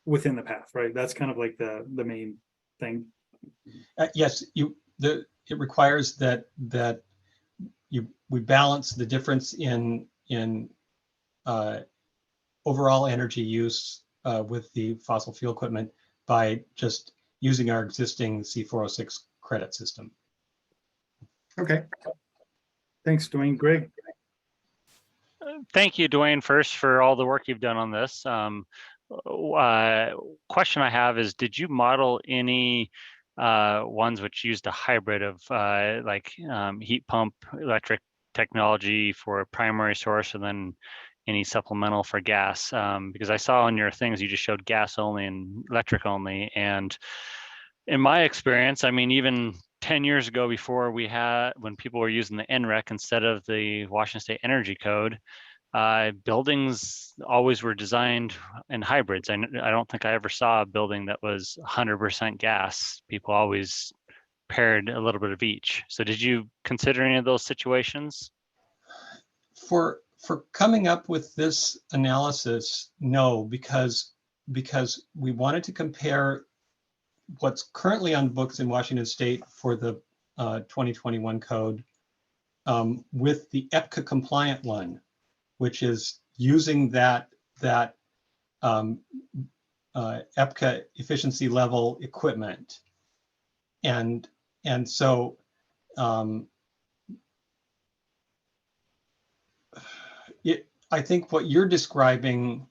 within the path, right? That's kind of like the main thing. Yes, it requires that we balance the difference in overall energy use with the fossil fuel equipment by just using our existing C406 credit system. Okay. Thanks, Dwayne. Greg. Thank you, Dwayne, first for all the work you've done on this. Question I have is, did you model any ones which used a hybrid of heat pump electric technology for a primary source and then any supplemental for gas? Because I saw on your things you just showed gas only and electric only. And in my experience, I mean, even 10 years ago, before when people were using the NREC instead of the Washington State Energy Code, buildings always were designed in hybrids. I don't think I ever saw a building that was 100% gas. People always paired a little bit of each. So did you consider any of those situations? For coming up with this analysis, no, because we wanted to compare what's currently on books in Washington State for the 2021 code with the EPCA compliant one, which is using that EPCA efficiency level equipment. And so I think what you're describing,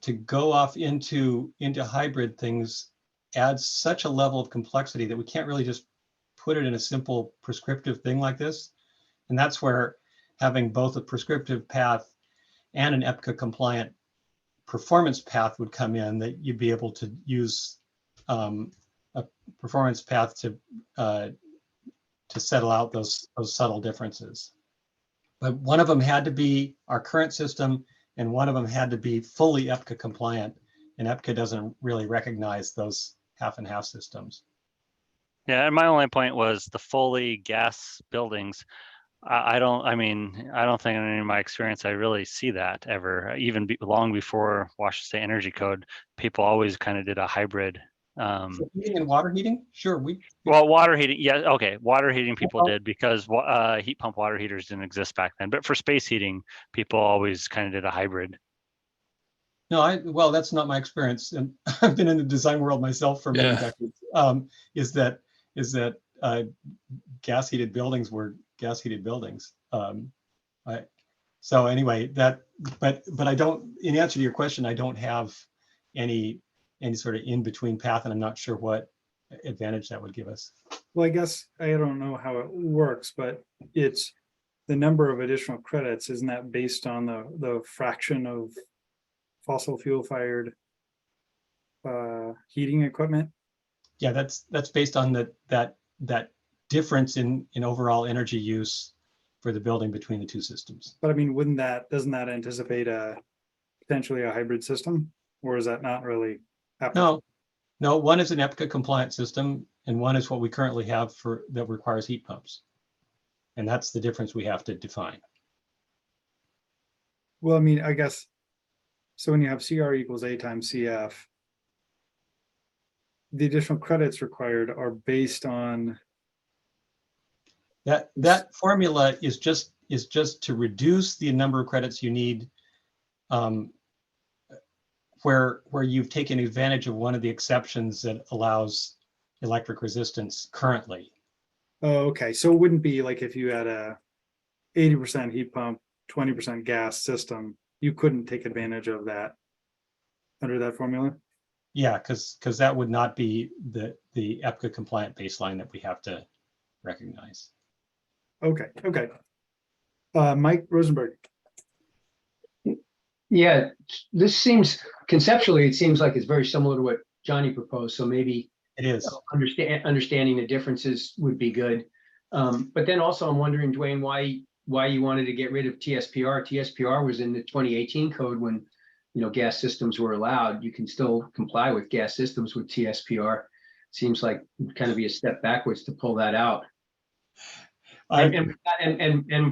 to go off into hybrid things, adds such a level of complexity that we can't really just put it in a simple prescriptive thing like this. And that's where having both a prescriptive path and an EPCA compliant performance path would come in, that you'd be able to use a performance path to settle out those subtle differences. But one of them had to be our current system, and one of them had to be fully EPCA compliant, and EPCA doesn't really recognize those half and half systems. Yeah, and my only point was the fully gas buildings. I don't think in any of my experience I really see that ever. Even long before Washington State Energy Code, people always kind of did a hybrid. For heating and water heating, sure. Well, water heating, yeah, okay. Water heating people did, because heat pump water heaters didn't exist back then. But for space heating, people always kind of did a hybrid. No, well, that's not my experience, and I've been in the design world myself for many decades. Is that gas heated buildings were gas heated buildings. So anyway, but I don't. In answer to your question, I don't have any sort of in between path, and I'm not sure what advantage that would give us. Well, I guess I don't know how it works, but it's the number of additional credits. Isn't that based on the fraction of fossil fuel fired heating equipment? Yeah, that's based on that difference in overall energy use for the building between the two systems. But I mean, doesn't that anticipate potentially a hybrid system, or is that not really happening? No, one is an EPCA compliant system, and one is what we currently have that requires heat pumps. And that's the difference we have to define. Well, I mean, I guess, so when you have CR equals A times CF, the additional credits required are based on that formula is just to reduce the number of credits you need, where you've taken advantage of one of the exceptions that allows electric resistance currently. Oh, okay. So it wouldn't be like if you had a 80% heat pump, 20% gas system, you couldn't take advantage of that under that formula? Yeah, because that would not be the EPCA compliant baseline that we have to recognize. Okay. Mike Rosenberg. Yeah, this seems conceptually, it seems like it's very similar to what Johnny proposed. So maybe it is. Understanding the differences would be good. But then also I'm wondering, Dwayne, why you wanted to get rid of TSPR. TSPR was in the 2018 code when, gas systems were allowed. You can still comply with gas systems with TSPR. Seems like it'd kind of be a step backwards to pull that out. And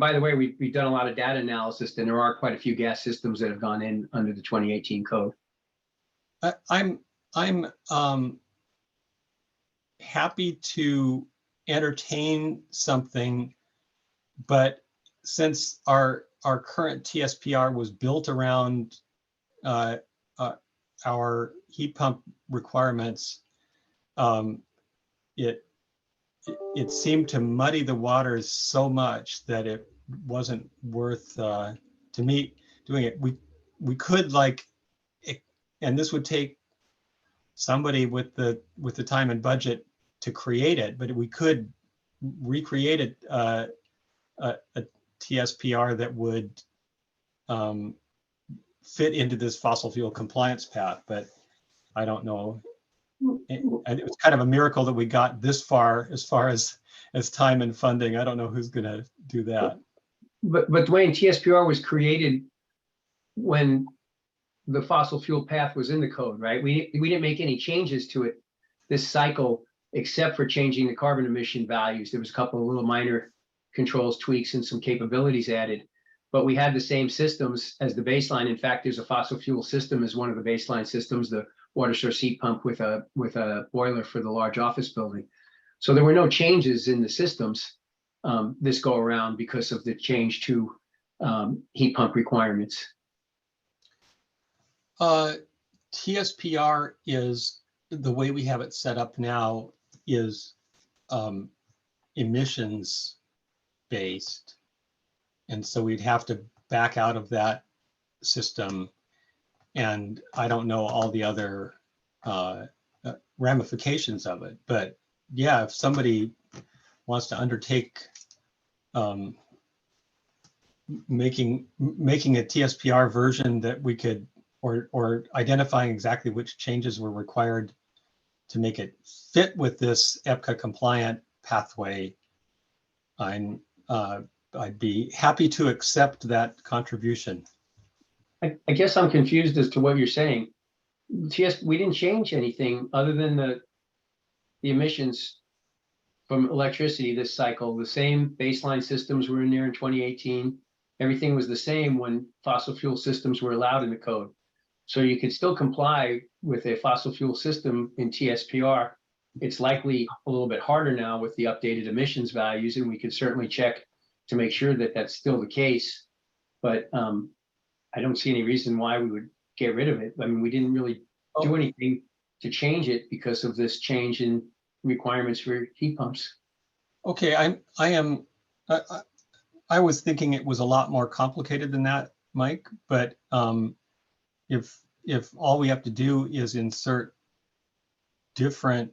by the way, we've done a lot of data analysis, and there are quite a few gas systems that have gone in under the 2018 code. I'm I'm happy to entertain something, but since our current TSPR was built around our heat pump requirements, it seemed to muddy the waters so much that it wasn't worth to me doing it. We could and this would take somebody with the time and budget to create it, but we could recreate it, a TSPR that would fit into this fossil fuel compliance path, but I don't know. It was kind of a miracle that we got this far as time and funding. I don't know who's going to do that. But Dwayne, TSPR was created when the fossil fuel path was in the code, right? We didn't make any changes to it this cycle, except for changing the carbon emission values. There was a couple of little minor controls, tweaks, and some capabilities added. But we had the same systems as the baseline. In fact, there's a fossil fuel system as one of the baseline systems, the water source heat pump with a boiler for the large office building. So there were no changes in the systems this go around because of the change to heat pump requirements. TSPR is, the way we have it set up now, is emissions based. And so we'd have to back out of that system. And I don't know all the other ramifications of it. But yeah, if somebody wants to undertake making a TSPR version that we could, or identifying exactly which changes were required to make it fit with this EPCA compliant pathway, I'd be happy to accept that contribution. I guess I'm confused as to what you're saying. We didn't change anything other than the emissions from electricity this cycle. The same baseline systems were in there in 2018. Everything was the same when fossil fuel systems were allowed in the code. So you could still comply with a fossil fuel system in TSPR. It's likely a little bit harder now with the updated emissions values, and we could certainly check to make sure that that's still the case. But I don't see any reason why we would get rid of it. I mean, we didn't really do anything to change it because of this change in requirements for heat pumps. Okay, I was thinking it was a lot more complicated than that, Mike, but if all we have to do is insert different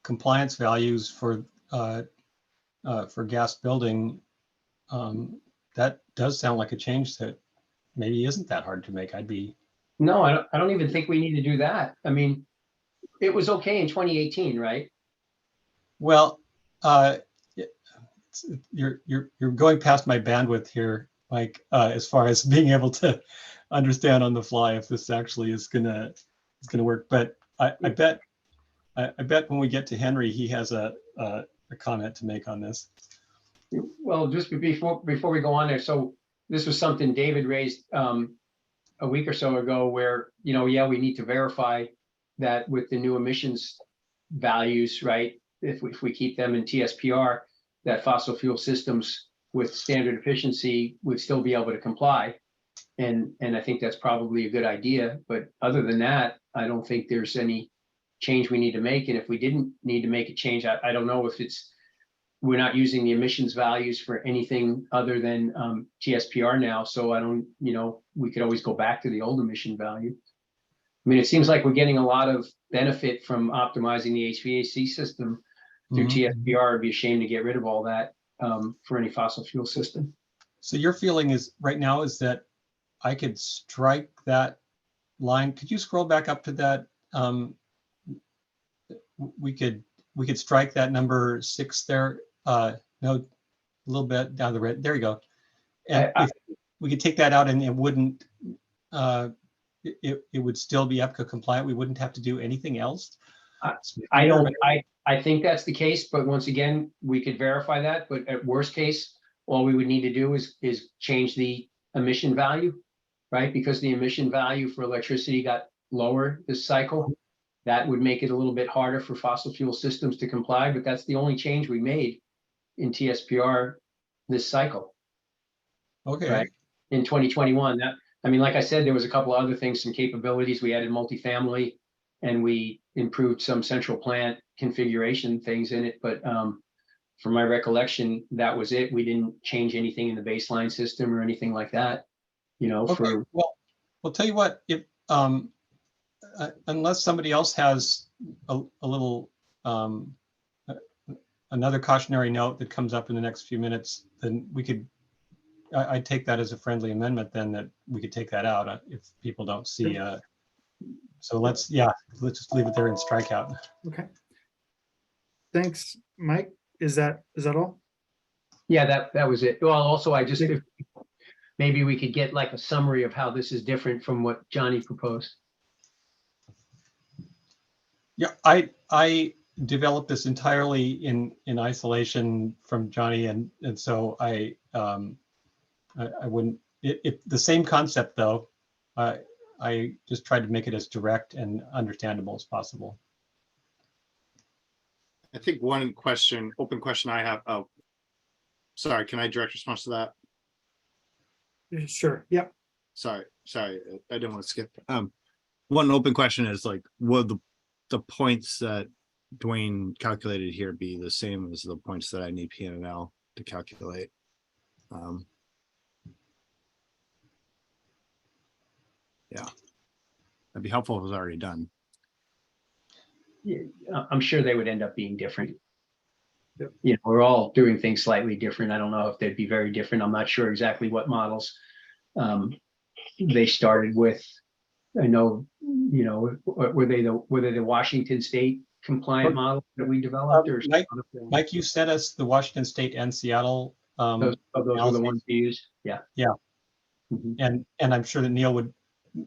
compliance values for gas building, that does sound like a change that maybe isn't that hard to make. No, I don't even think we need to do that. I mean, it was okay in 2018, right? Well, you're going past my bandwidth here, Mike, as far as being able to understand on the fly if this actually is gonna work. But I bet when we get to Henry, he has a comment to make on this. Well, just before we go on there, so this was something David raised a week or so ago, where yeah, we need to verify that with the new emissions values, right? If we keep them in TSPR, that fossil fuel systems with standard efficiency would still be able to comply. And I think that's probably a good idea. But other than that, I don't think there's any change we need to make. And if we didn't need to make a change, I don't know if we're not using the emissions values for anything other than TSPR now. So I don't, we could always go back to the old emission value. I mean, it seems like we're getting a lot of benefit from optimizing the HVAC system through TSPR. It'd be a shame to get rid of all that for any fossil fuel system. So your feeling is right now is that I could strike that line. Could you scroll back up to that? We could strike that number 6 there. No, a little bit down the red. There you go. And if we could take that out, and it wouldn't. It would still be EPCA compliant. We wouldn't have to do anything else. I think that's the case, but once again, we could verify that. But at worst case, all we would need to do is change the emission value, right? Because the emission value for electricity got lower this cycle. That would make it a little bit harder for fossil fuel systems to comply, but that's the only change we made in TSPR this cycle, Okay. right? In 2021, I mean, like I said, there was a couple of other things, some capabilities. We added multifamily and we improved some central plant configuration things in it. But from my recollection, that was it. We didn't change anything in the baseline system or anything like that, Okay. Well, tell you what, if unless somebody else has a little another cautionary note that comes up in the next few minutes, then we could, I'd take that as a friendly amendment then, that we could take that out if people don't see. So let's just leave it there and strike out. Okay. Thanks, Mike. Is that all? Yeah, that was it. Well, also if maybe we could get like a summary of how this is different from what Johnny proposed. Yeah, I developed this entirely in isolation from Johnny, and so I wouldn't. The same concept though. I just tried to make it as direct and understandable as possible. I think one open question I have. Oh, sorry. Can I direct response to that? Sure. Yep. Sorry. I didn't want to skip. One open question is like, will the points that Dwayne calculated here be the same as the points that I need PNL to calculate? Yeah, that'd be helpful if it was already done. Yeah, I'm sure they would end up being different. Yep. We're all doing things slightly different. I don't know if they'd be very different. I'm not sure exactly what models they started with. I know, were they the Washington State compliant model that we developed, or Mike, you sent us the Washington State and Seattle. those were the ones we used. Yeah. Yeah. Mm-hmm. And I'm sure that Neil would,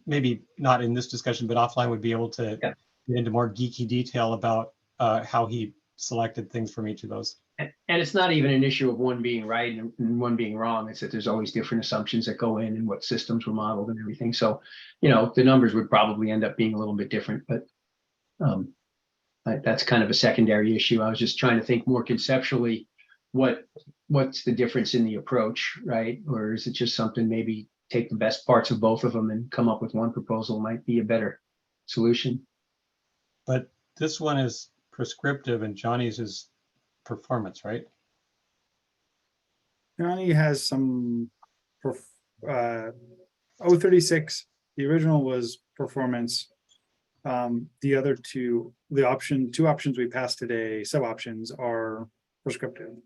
maybe not in this discussion, but offline, would be able to get into more geeky detail about how he selected things from each of those. And it's not even an issue of one being right and one being wrong. It's that there's always different assumptions that go in and what systems were modeled and everything. So, the numbers would probably end up being a little bit different, but that's kind of a secondary issue. I was just trying to think more conceptually, what's the difference in the approach, right? Or is it just something, maybe take the best parts of both of them and come up with one proposal might be a better solution. But this one is prescriptive and Johnny's is performance, right? Johnny has some 036. The original was performance. The other two options we passed today, sub options, are prescriptive.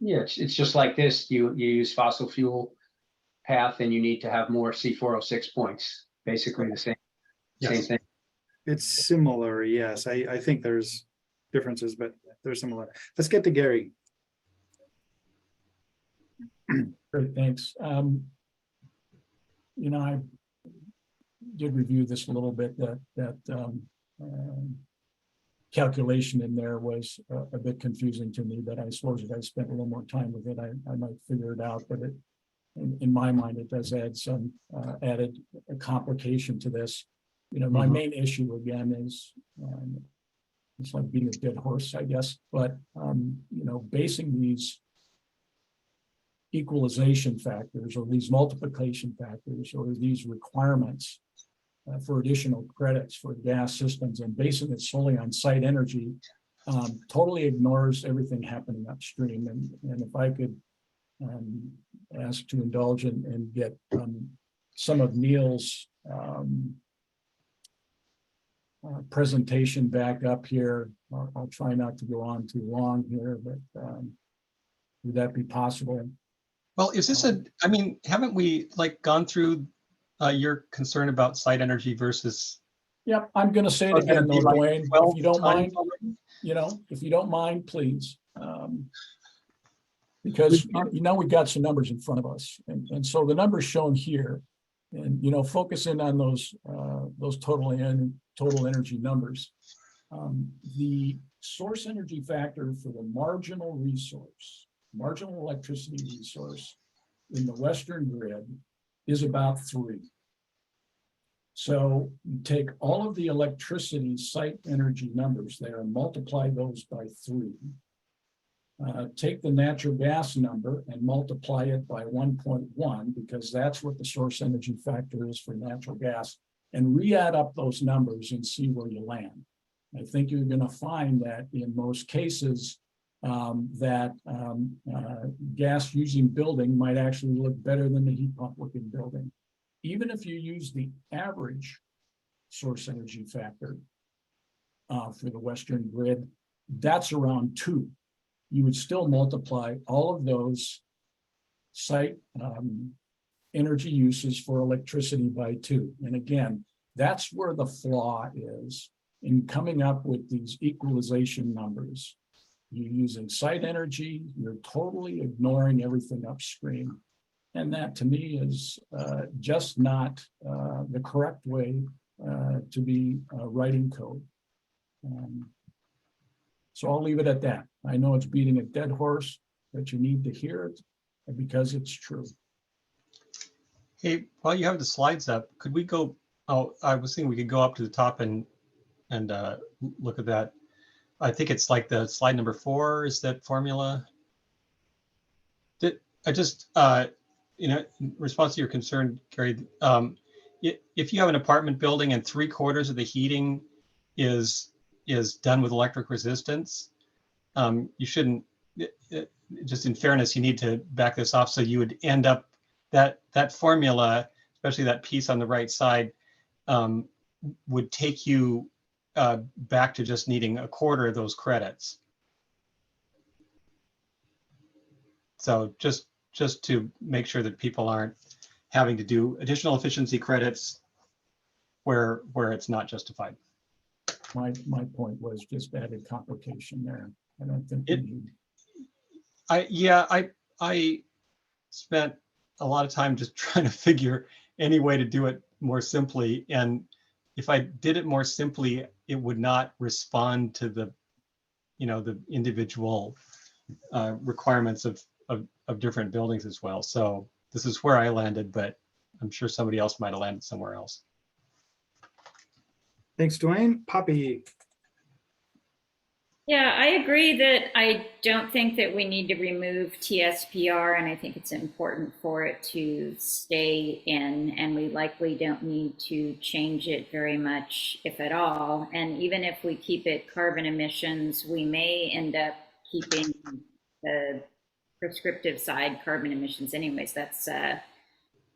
Yeah, it's just like this. You use fossil fuel path and you need to have more C406 points. Basically the same thing. It's similar, yes. I think there's differences, but they're similar. Let's get to Gary. Great, thanks. I did review this a little bit. That calculation in there was a bit confusing to me, but I suppose if I spent a little more time with it, I might figure it out. But in my mind, it does add some added complication to this. My main issue again is it's like being a dead horse, I guess. But basing these equalization factors or these multiplication factors or these requirements for additional credits for gas systems and basing it solely on site energy totally ignores everything happening upstream. And if I could ask to indulge and get some of Neil's presentation back up here. I'll try not to go on too long here, but would that be possible? Well, is this haven't we gone through your concern about site energy versus? Yep, I'm going to say it again, though, Dwayne, if you don't mind, if you don't mind, please. Because, we've got some numbers in front of us. And so the numbers shown here, and, focusing on those total energy numbers. The source energy factor for the marginal electricity resource in the Western grid is about 3. So you take all of the electricity site energy numbers there and multiply those by 3. Take the natural gas number and multiply it by 1.1, because that's what the source energy factor is for natural gas, and re-add up those numbers and see where you land. I think you're going to find that in most cases, gas using building might actually look better than the heat pump looking building. Even if you use the average source energy factor for the Western grid, that's around 2. You would still multiply all of those site energy uses for electricity by 2. And again, that's where the flaw is in coming up with these equalization numbers. You're using site energy, you're totally ignoring everything upstream. And that to me is just not the correct way to be writing code. So I'll leave it at that. I know it's beating a dead horse, but you need to hear it because it's true. Hey, while you have the slides up, could we go, oh, I was thinking we could go up to the top and look at that. I think it's like the slide number 4 is that formula. I just, in response to your concern, Gary, if you have an apartment building and 3/4 of the heating is done with electric resistance, you shouldn't, just in fairness, you need to back this off. So you would end up that formula, especially that piece on the right side, would take you back to just needing 1/4 of those credits. So just to make sure that people aren't having to do additional efficiency credits where it's not justified. My point was just added complication there. I don't think I spent a lot of time just trying to figure any way to do it more simply. And if I did it more simply, it would not respond to the individual requirements of different buildings as well. So this is where I landed, but I'm sure somebody else might have landed somewhere else. Thanks, Dwayne. Poppy. Yeah, I agree that I don't think that we need to remove TSPR, and I think it's important for it to stay in, and we likely don't need to change it very much, if at all. And even if we keep it carbon emissions, we may end up keeping the prescriptive side carbon emissions anyways. That's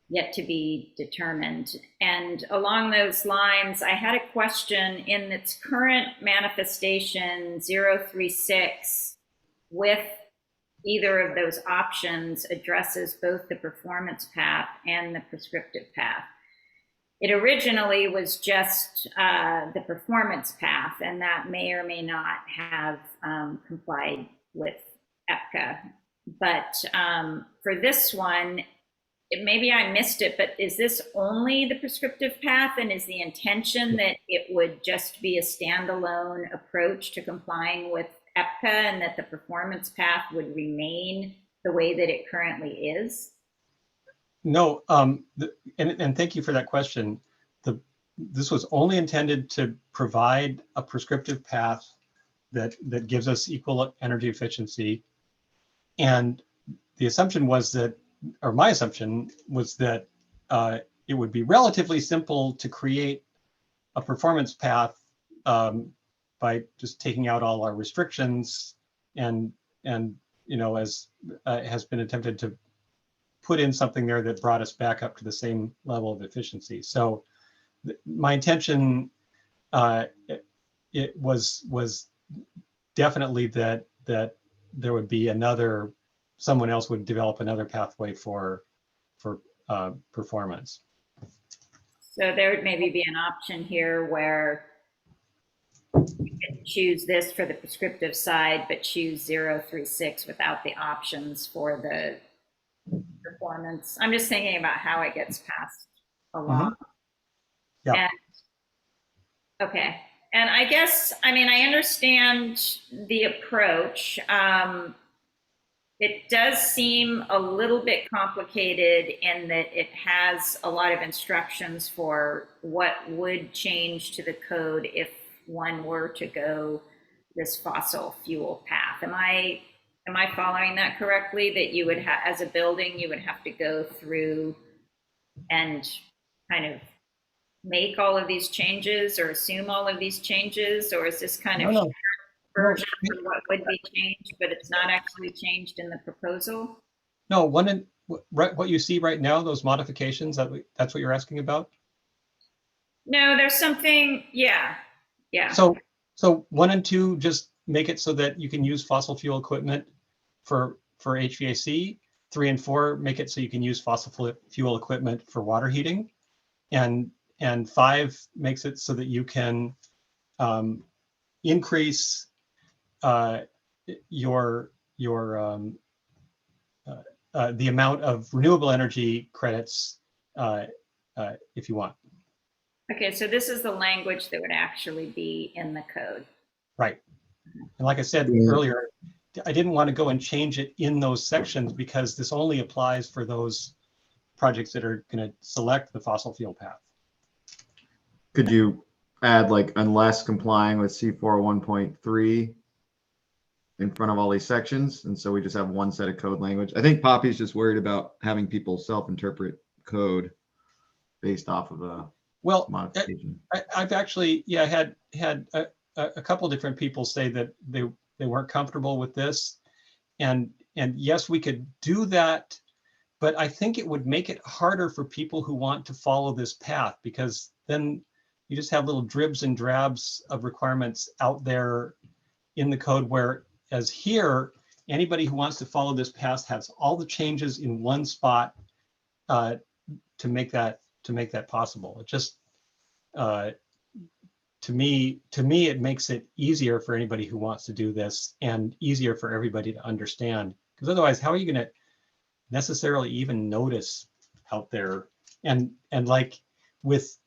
yet to be determined. And along those lines, I had a question in its current manifestation 036 with either of those options addresses both the performance path and the prescriptive path. It originally was just the performance path, and that may or may not have complied with EPCA. But for this one, maybe I missed it, but is this only the prescriptive path, and is the intention that it would just be a standalone approach to complying with EPCA and that the performance path would remain the way that it currently is? No, and thank you for that question. This was only intended to provide a prescriptive path that gives us equal energy efficiency. And the assumption was that, or my assumption was that it would be relatively simple to create a performance path by just taking out all our restrictions and as has been attempted to put in something there that brought us back up to the same level of efficiency. So my intention it was definitely that there would be someone else would develop another pathway for performance. So there would maybe be an option here where you could choose this for the prescriptive side, but choose 036 without the options for the performance. I'm just thinking about how it gets passed along. Yeah. And, okay. And I guess, I mean, I understand the approach. It does seem a little bit complicated in that it has a lot of instructions for what would change to the code if one were to go this fossil fuel path. Am I following that correctly? That you would have, as a building, you would have to go through and kind of make all of these changes or assume all of these changes, or is this kind of No, no. version of what would be changed, but it's not actually changed in the proposal? No, what you see right now, those modifications, that's what you're asking about? No, there's something, yeah. So 1 and 2 just make it so that you can use fossil fuel equipment for HVAC. 3 and 4 make it so you can use fossil fuel equipment for water heating. And 5 makes it so that you can increase the amount of renewable energy credits if you want. Okay, so this is the language that would actually be in the code. Right. And like I said earlier, I didn't want to go and change it in those sections because this only applies for those projects that are going to select the fossil fuel path. Could you add like unless complying with C4 1.3 in front of all these sections? And so we just have one set of code language. I think Poppy's just worried about having people self-interpret code based off of a modification. I've actually, had a couple different people say that they weren't comfortable with this. And yes, we could do that, but I think it would make it harder for people who want to follow this path, because then you just have little dribs and drabs of requirements out there in the code, whereas here, anybody who wants to follow this path has all the changes in one spot to make that possible. It just to me, it makes it easier for anybody who wants to do this and easier for everybody to understand. Because otherwise, how are you going to necessarily even notice out there? And like with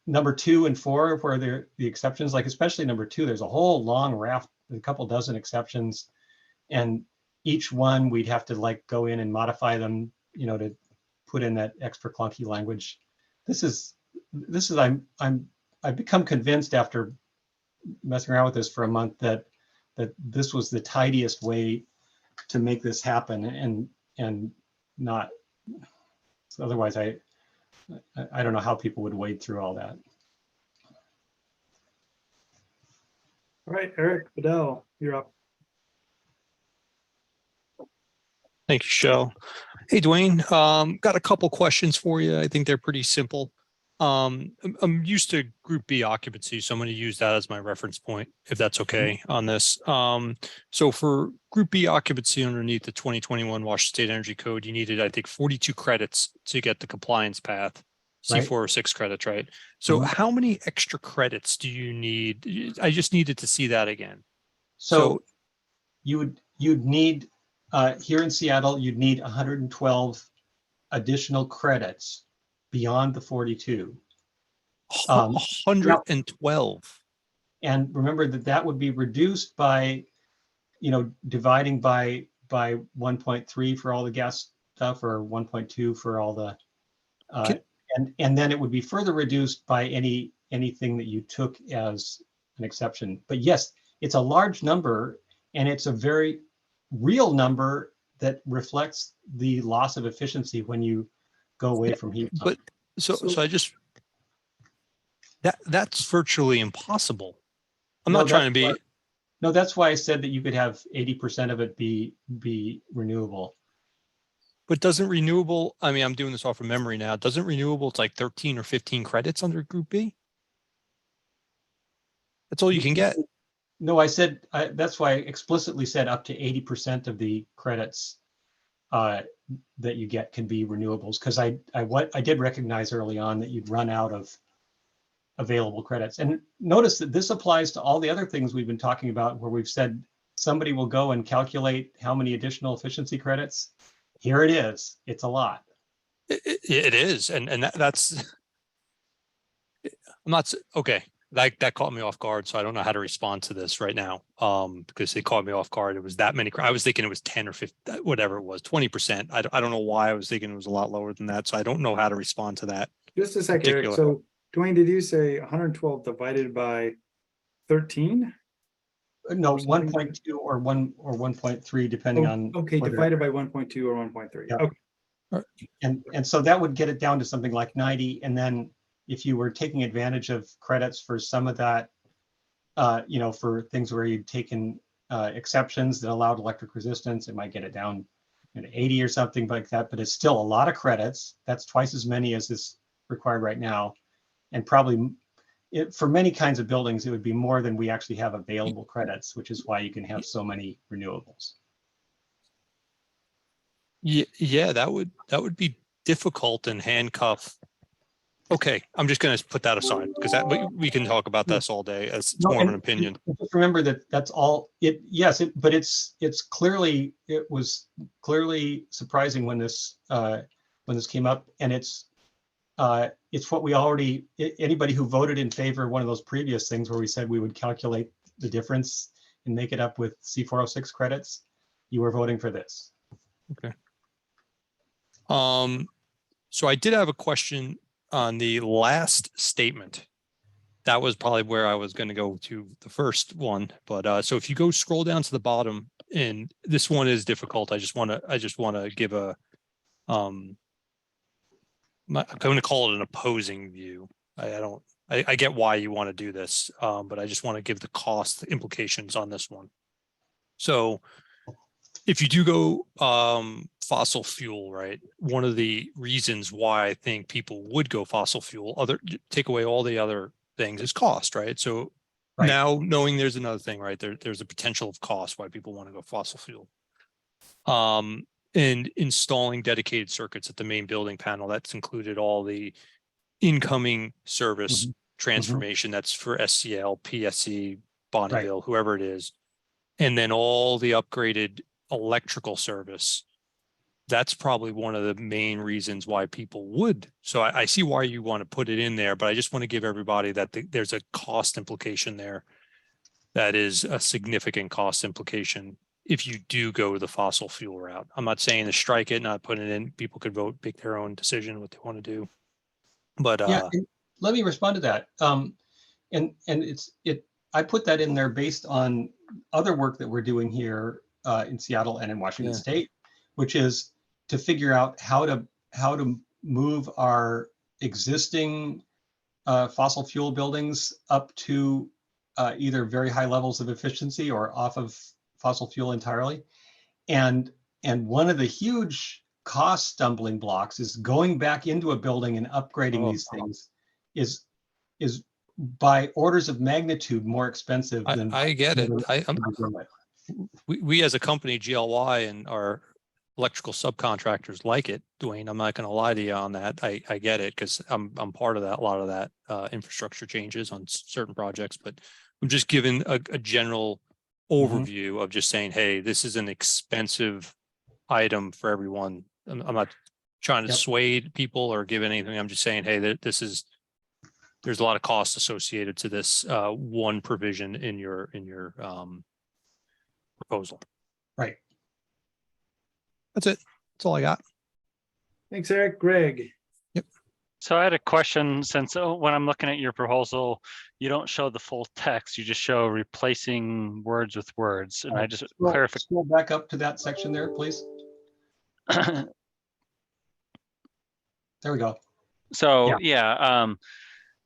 number 2 and 4, where the exceptions, like especially number 2, there's a whole long raft, a couple dozen exceptions, and each one we'd have to like go in and modify them, to put in that extra clunky language. I've become convinced after messing around with this for a month that this was the tidiest way to make this happen, and not, so otherwise I don't know how people would wade through all that. All right, Eric Bedell, you're up. Thank you, Shell. Hey, Dwayne, got a couple questions for you. I think they're pretty simple. I'm used to Group B occupancy, so I'm going to use that as my reference point, if that's okay on this. So for Group B occupancy underneath the 2021 Washington State Energy Code, you needed, I think, 42 credits to get the compliance path, C4 or 6 credits, right? So how many extra credits do you need? I just needed to see that again. So you'd need, here in Seattle, you'd need 112 additional credits beyond the 42. 112. And remember that would be reduced by, dividing by 1.3 for all the gas stuff, or 1.2 for all the, and then it would be further reduced by anything that you took as an exception. But yes, it's a large number, and it's a very real number that reflects the loss of efficiency when you go away from heat. But so I just, that's virtually impossible. I'm not trying to be. No, that's why I said that you could have 80% of it be renewable. But doesn't renewable, I mean, I'm doing this off of memory now. Doesn't renewable, it's like 13 or 15 credits under Group B? That's all you can get. No, that's why I explicitly said up to 80% of the credits that you get can be renewables, because I did recognize early on that you'd run out of available credits. And notice that this applies to all the other things we've been talking about, where we've said somebody will go and calculate how many additional efficiency credits. Here it is. It's a lot. It is. And that's, I'm not, okay. that caught me off guard. So I don't know how to respond to this right now. Because it caught me off guard. It was that many. I was thinking it was 10 or 15, whatever it was, 20%. I don't know why I was thinking it was a lot lower than that. So I don't know how to respond to that. Just a sec, Eric. Particular. So Dwayne, did you say 112 divided by 13? No, Or something? 1.2 or 1.3, depending on. Okay, whether- divided by 1.2 or 1.3. Yeah. Okay. And so that would get it down to something like 90. And then if you were taking advantage of credits for some of that, for things where you'd taken exceptions that allowed electric resistance, it might get it down to 80 or something like that, but it's still a lot of credits. That's twice as many as is required right now. And probably for many kinds of buildings, it would be more than we actually have available credits, which is why you can have so many renewables. Yeah, that would be difficult and handcuff. Okay, I'm just going to put that aside because we can talk about this all day as it's more of an opinion. Just remember that that's all it. Yes, but it was clearly surprising when this came up, and it's what we already. Anybody who voted in favor of one of those previous things where we said we would calculate the difference and make it up with C406 credits, you were voting for this. Okay. So I did have a question on the last statement. That was probably where I was going to go to the first one. But so if you scroll down to the bottom, and this one is difficult. I just want to give a I'm going to call it an opposing view. I get why you want to do this, but I just want to give the cost implications on this one. So if you do go fossil fuel, right? One of the reasons why I think people would go fossil fuel, take away all the other things, is cost, right? So Right. Now knowing there's another thing, right? There's a potential of cost why people want to go fossil fuel. And installing dedicated circuits at the main building panel, that's included all the incoming service transformation. That's for SCL, PSC, Bonneville, whoever it is. And then all the upgraded electrical service. That's probably one of the main reasons why people would. So I see why you want to put it in there, but I just want to give everybody that there's a cost implication there. That is a significant cost implication if you do go the fossil fuel route. I'm not saying to strike it, not put it in. People could vote, make their own decision what they want to do. But and let me respond to that. I put that in there based on other work that we're doing here in Seattle and in Washington State, which is to figure out how to move our existing fossil fuel buildings up to either very high levels of efficiency or off of fossil fuel entirely. And one of the huge cost stumbling blocks is going back into a building and upgrading these things is by orders of magnitude more expensive than. I get it. We as a company, GLY, and our electrical subcontractors like it, Dwayne. I'm not going to lie to you on that. I get it because I'm part of that. A lot of that infrastructure changes on certain projects, but I'm just giving a general overview of just saying, hey, this is an expensive item for everyone. I'm not trying to sway people or give anything. I'm just saying, hey, there's a lot of costs associated to this one provision in your proposal. Right. That's it. That's all I got. Thanks, Eric. Greg. Yep. So I had a question, since when I'm looking at your proposal, you don't show the full text, you just show replacing words with words. And I just clarify. Scroll back up to that section there, please. There we go. So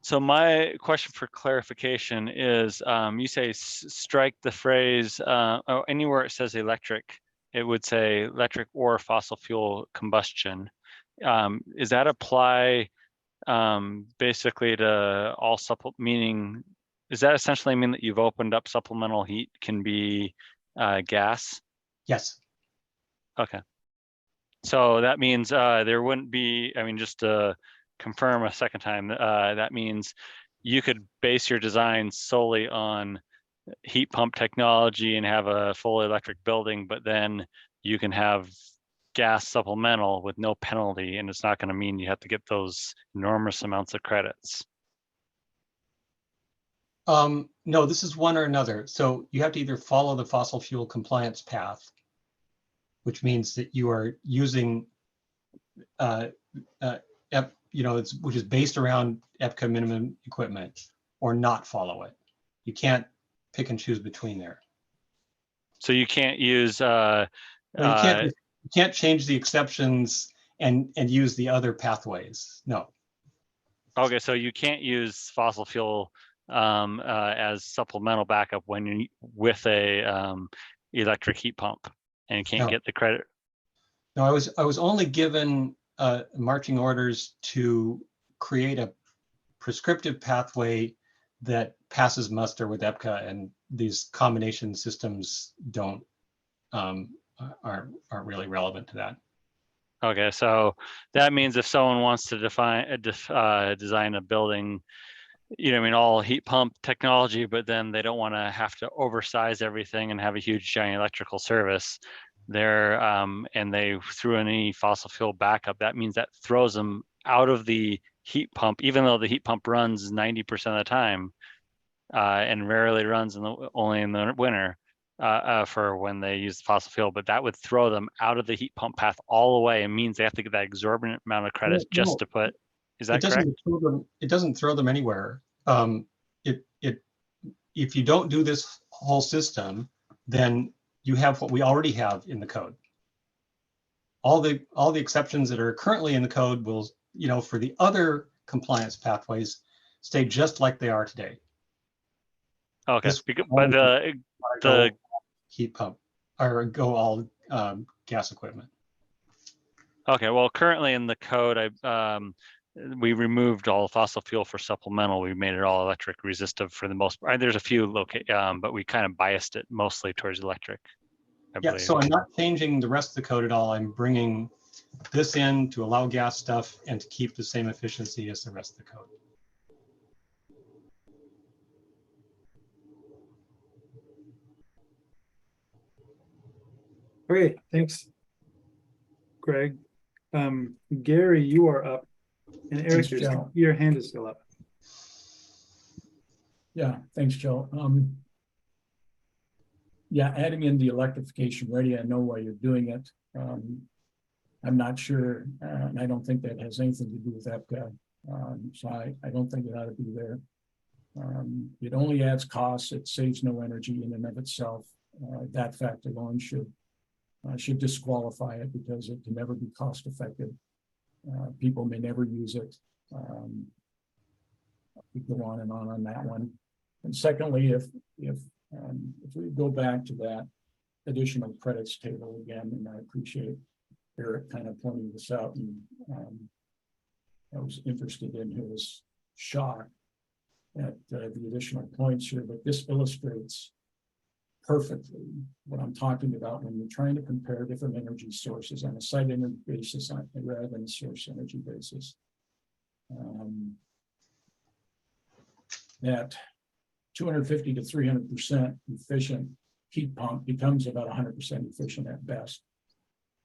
so my question for clarification is, you say strike the phrase, anywhere it says electric, it would say electric or fossil fuel combustion. Is that apply basically to all meaning, does that essentially mean that you've opened up supplemental heat can be gas? Yes. Okay. So that means there wouldn't be, just to confirm a second time, that means you could base your design solely on heat pump technology and have a fully electric building, but then you can have gas supplemental with no penalty, and it's not going to mean you have to get those enormous amounts of credits. No, this is one or another. So you have to either follow the fossil fuel compliance path, which means that you are using, which is based around EPCA minimum equipment, or not follow it. You can't pick and choose between there. So you can't use No, you can't change the exceptions and use the other pathways. No. okay, so you can't use fossil fuel as supplemental backup when you with a electric heat pump, and you can't No. get the credit. No, I was only given marching orders to create a prescriptive pathway that passes muster with EPCA, and these combination systems aren't really relevant to that. Okay, so that means if someone wants to design a building, I mean, all heat pump technology, but then they don't want to have to oversize everything and have a huge giant electrical service there, and they threw in any fossil fuel backup, that means that throws them out of the heat pump, even though the heat pump runs 90% of the time, and rarely runs only in the winter. For when they use fossil fuel, but that would throw them out of the heat pump path all the way, and means they have to get that exorbitant amount of credits just to put. Is that correct? It doesn't throw them anywhere. If you don't do this whole system, then you have what we already have in the code. All the exceptions that are currently in the code will, for the other compliance pathways, stay just like they are today. Okay, but the heat pump or go all gas equipment. Okay, well, currently in the code, we removed all fossil fuel for supplemental. We made it all electric resistive for the most part. There's a few but we kind of biased it mostly towards electric, I believe. So I'm not changing the rest of the code at all. I'm bringing this in to allow gas stuff and to keep the same efficiency as the rest of the code. Okay, thanks, Greg. Gary, you are up, and Eric, Thanks, Joe. your hand is still up. Yeah, thanks, Joe. Yeah, adding in the electrification ready, I know why you're doing it. I'm not sure, and I don't think that has anything to do with EPCA. So I don't think it ought to be there. It only adds costs. It saves no energy in and of itself. That fact alone should disqualify it, because it can never be cost effective. People may never use it. We go on that one. And secondly, if we go back to that additional credits table again, and I appreciate Eric kind of pointing this out, and I was interested in his shock at the additional points here, but this illustrates perfectly what I'm talking about when you're trying to compare different energy sources on a site energy basis rather than a source energy basis. That 250 to 300% efficient heat pump becomes about 100% efficient at best.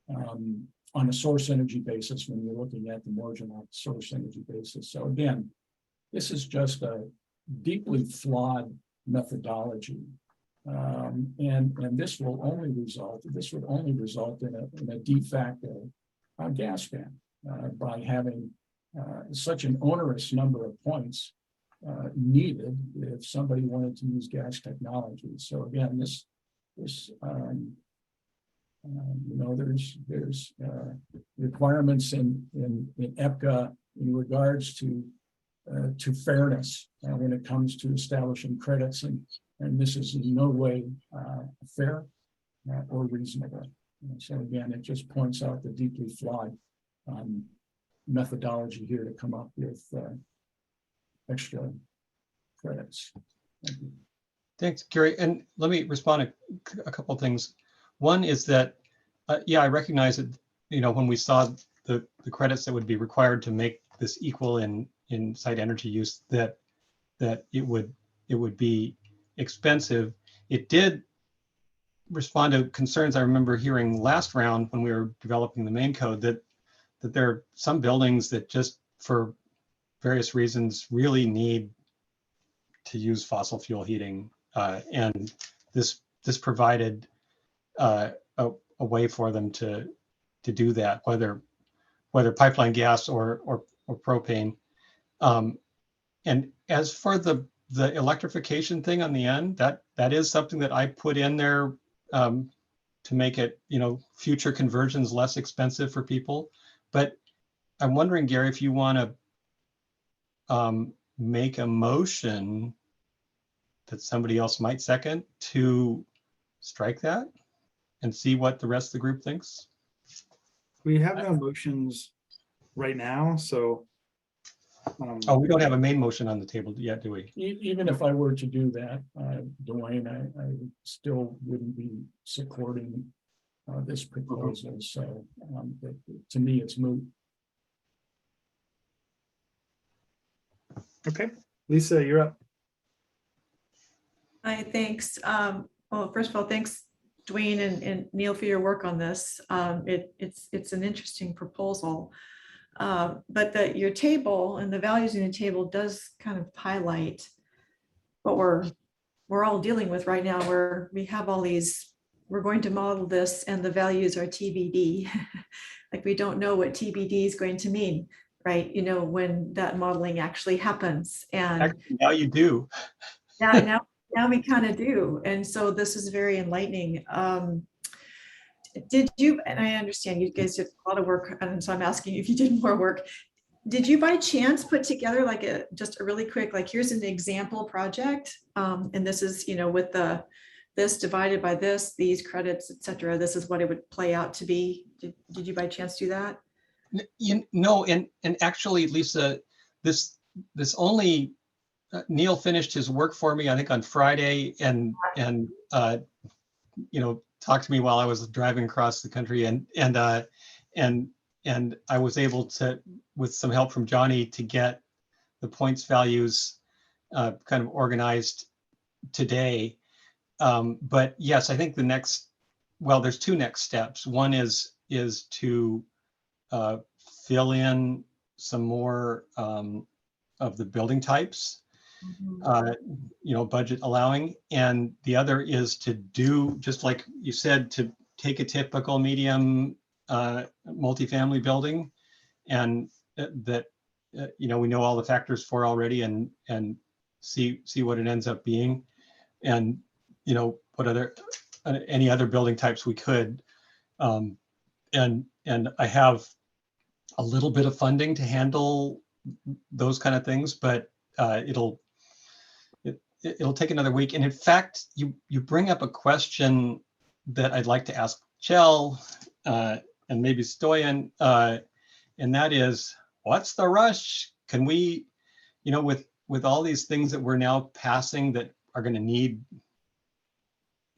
On a source energy basis, when you're looking at the marginal source energy basis. So again, this is just a deeply flawed methodology. And this would only result in a de facto gas ban by having such an onerous number of points needed if somebody wanted to use gas technology. So again, there's requirements in EPCA in regards to fairness when it comes to establishing credits, and this is in no way fair or reasonable. So again, it just points out the deeply flawed methodology here to come up with extra credits. Thank you. Thanks, Gary. And let me respond to a couple of things. One is that, I recognize that, when we saw the credits that would be required to make this equal in site energy use, that it would be expensive. It did respond to concerns I remember hearing last round when we were developing the main code, that there are some buildings that just for various reasons really need to use fossil fuel heating. And this provided a way for them to do that, whether pipeline gas or propane. And as for the electrification thing on the end, that is something that I put in there to make it, future conversions less expensive for people. But I'm wondering, Gary, if you want to make a motion that somebody else might second to strike that and see what the rest of the group thinks. We have no motions right now, so. Oh, we don't have a main motion on the table yet, do we? Even if I were to do that, Dwayne, I still wouldn't be supporting this proposal. So to me, it's moot. Okay, Lisa, you're up. Hi, thanks. Well, first of all, thanks, Dwayne and Neil, for your work on this. It's an interesting proposal. But your table and the values in the table does kind of highlight what we're all dealing with right now, where we have all these, we're going to model this and the values are TBD. Like we don't know what TBD is going to mean, right? When that modeling actually happens. And actually, now you do. Yeah, now we kind of do. And so this is very enlightening. Did you, and I understand you guys did a lot of work, and so I'm asking you if you did more work. Did you by chance put together like just a really quick, like here's an example project, and this is, with this divided by this, these credits, etc. This is what it would play out to be. Did you by chance do that? No, and actually, Lisa, this only Neil finished his work for me, I think on Friday, and talked to me while I was driving across the country, and I was able to, with some help from Johnny, to get the points values kind of organized today. But yes, I think there's two next steps. One is to fill in some more of the building types, budget allowing. And the other is to do, just like you said, to take a typical medium multifamily building and that, we know all the factors for already and see what it ends up being. And, what any other building types we could. And I have a little bit of funding to handle those kind of things, but it'll take another week. And in fact, you bring up a question that I'd like to ask Chell and maybe Stoyan, and that is, what's the rush? Can we, with all these things that we're now passing that are going to need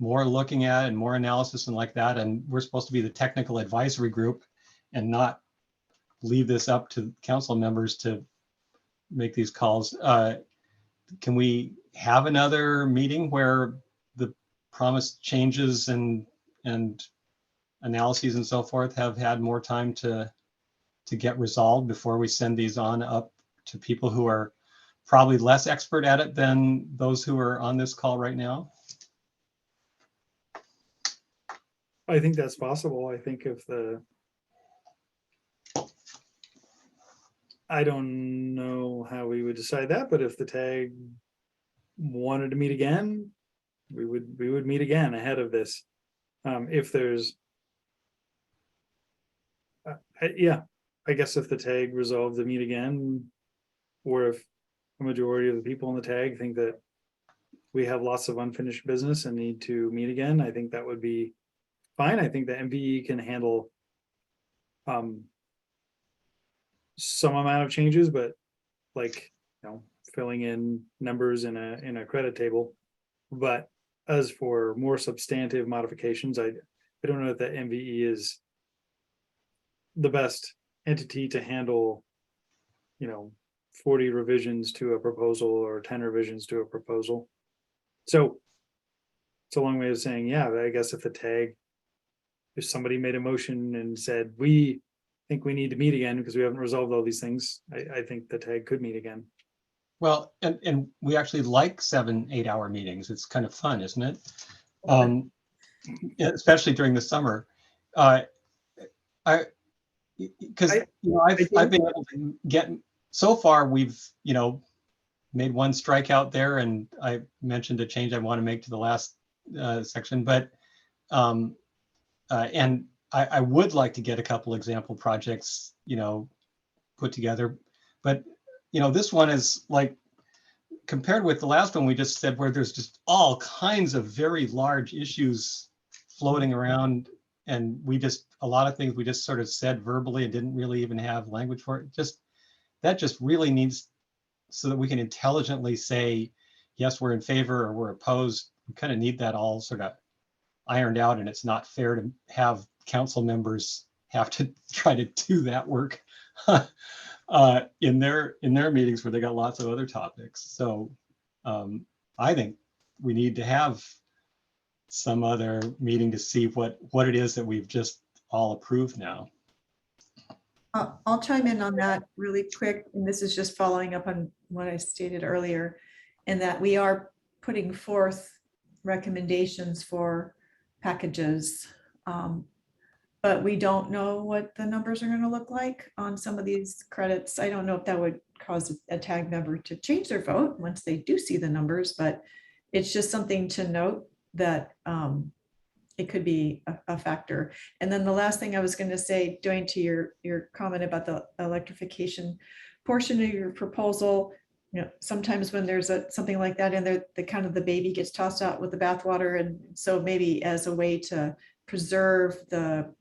more looking at and more analysis and like that, and we're supposed to be the technical advisory group and not leave this up to council members to make these calls. Can we have another meeting where the promised changes and analyses and so forth have had more time to get resolved before we send these on up to people who are probably less expert at it than those who are on this call right now? I think that's possible. I think I don't know how we would decide that, but if the tag wanted to meet again, we would meet again ahead of this. If there's, I guess if the tag resolved to meet again, or if a majority of the people in the tag think that we have lots of unfinished business and need to meet again, I think that would be fine. I think the MVE can handle some amount of changes, but like, filling in numbers in a credit table. But as for more substantive modifications, I don't know if the MVE is the best entity to handle, 40 revisions to a proposal or 10 revisions to a proposal. So it's a long way of saying, yeah, I guess if somebody made a motion and said, we think we need to meet again because we haven't resolved all these things, I think the tag could meet again. Well, and we actually like 7-8 hour meetings. It's kind of fun, isn't it? Especially during the summer. Because I've been able to get, so far we've made one strikeout there, and I mentioned a change I want to make to the last section, but and I would like to get a couple example projects put together, but this one is like, compared with the last one we just said, where there's just all kinds of very large issues floating around, and a lot of things we just sort of said verbally and didn't really even have language for it. That just really needs, so that we can intelligently say, yes, we're in favor or we're opposed. We kind of need that all sort of ironed out, and it's not fair to have council members have to try to do that work in their meetings where they got lots of other topics. So I think we need to have some other meeting to see what it is that we've just all approved now. I'll chime in on that really quick, and this is just following up on what I stated earlier, in that we are putting forth recommendations for packages, but we don't know what the numbers are going to look like on some of these credits. I don't know if that would cause a tag member to change their vote once they do see the numbers, but it's just something to note that it could be a factor. And then the last thing I was going to say, Dwayne, to your comment about the electrification portion of your proposal, sometimes when there's something like that in there, the kind of the baby gets tossed out with the bathwater. And so maybe as a way to preserve the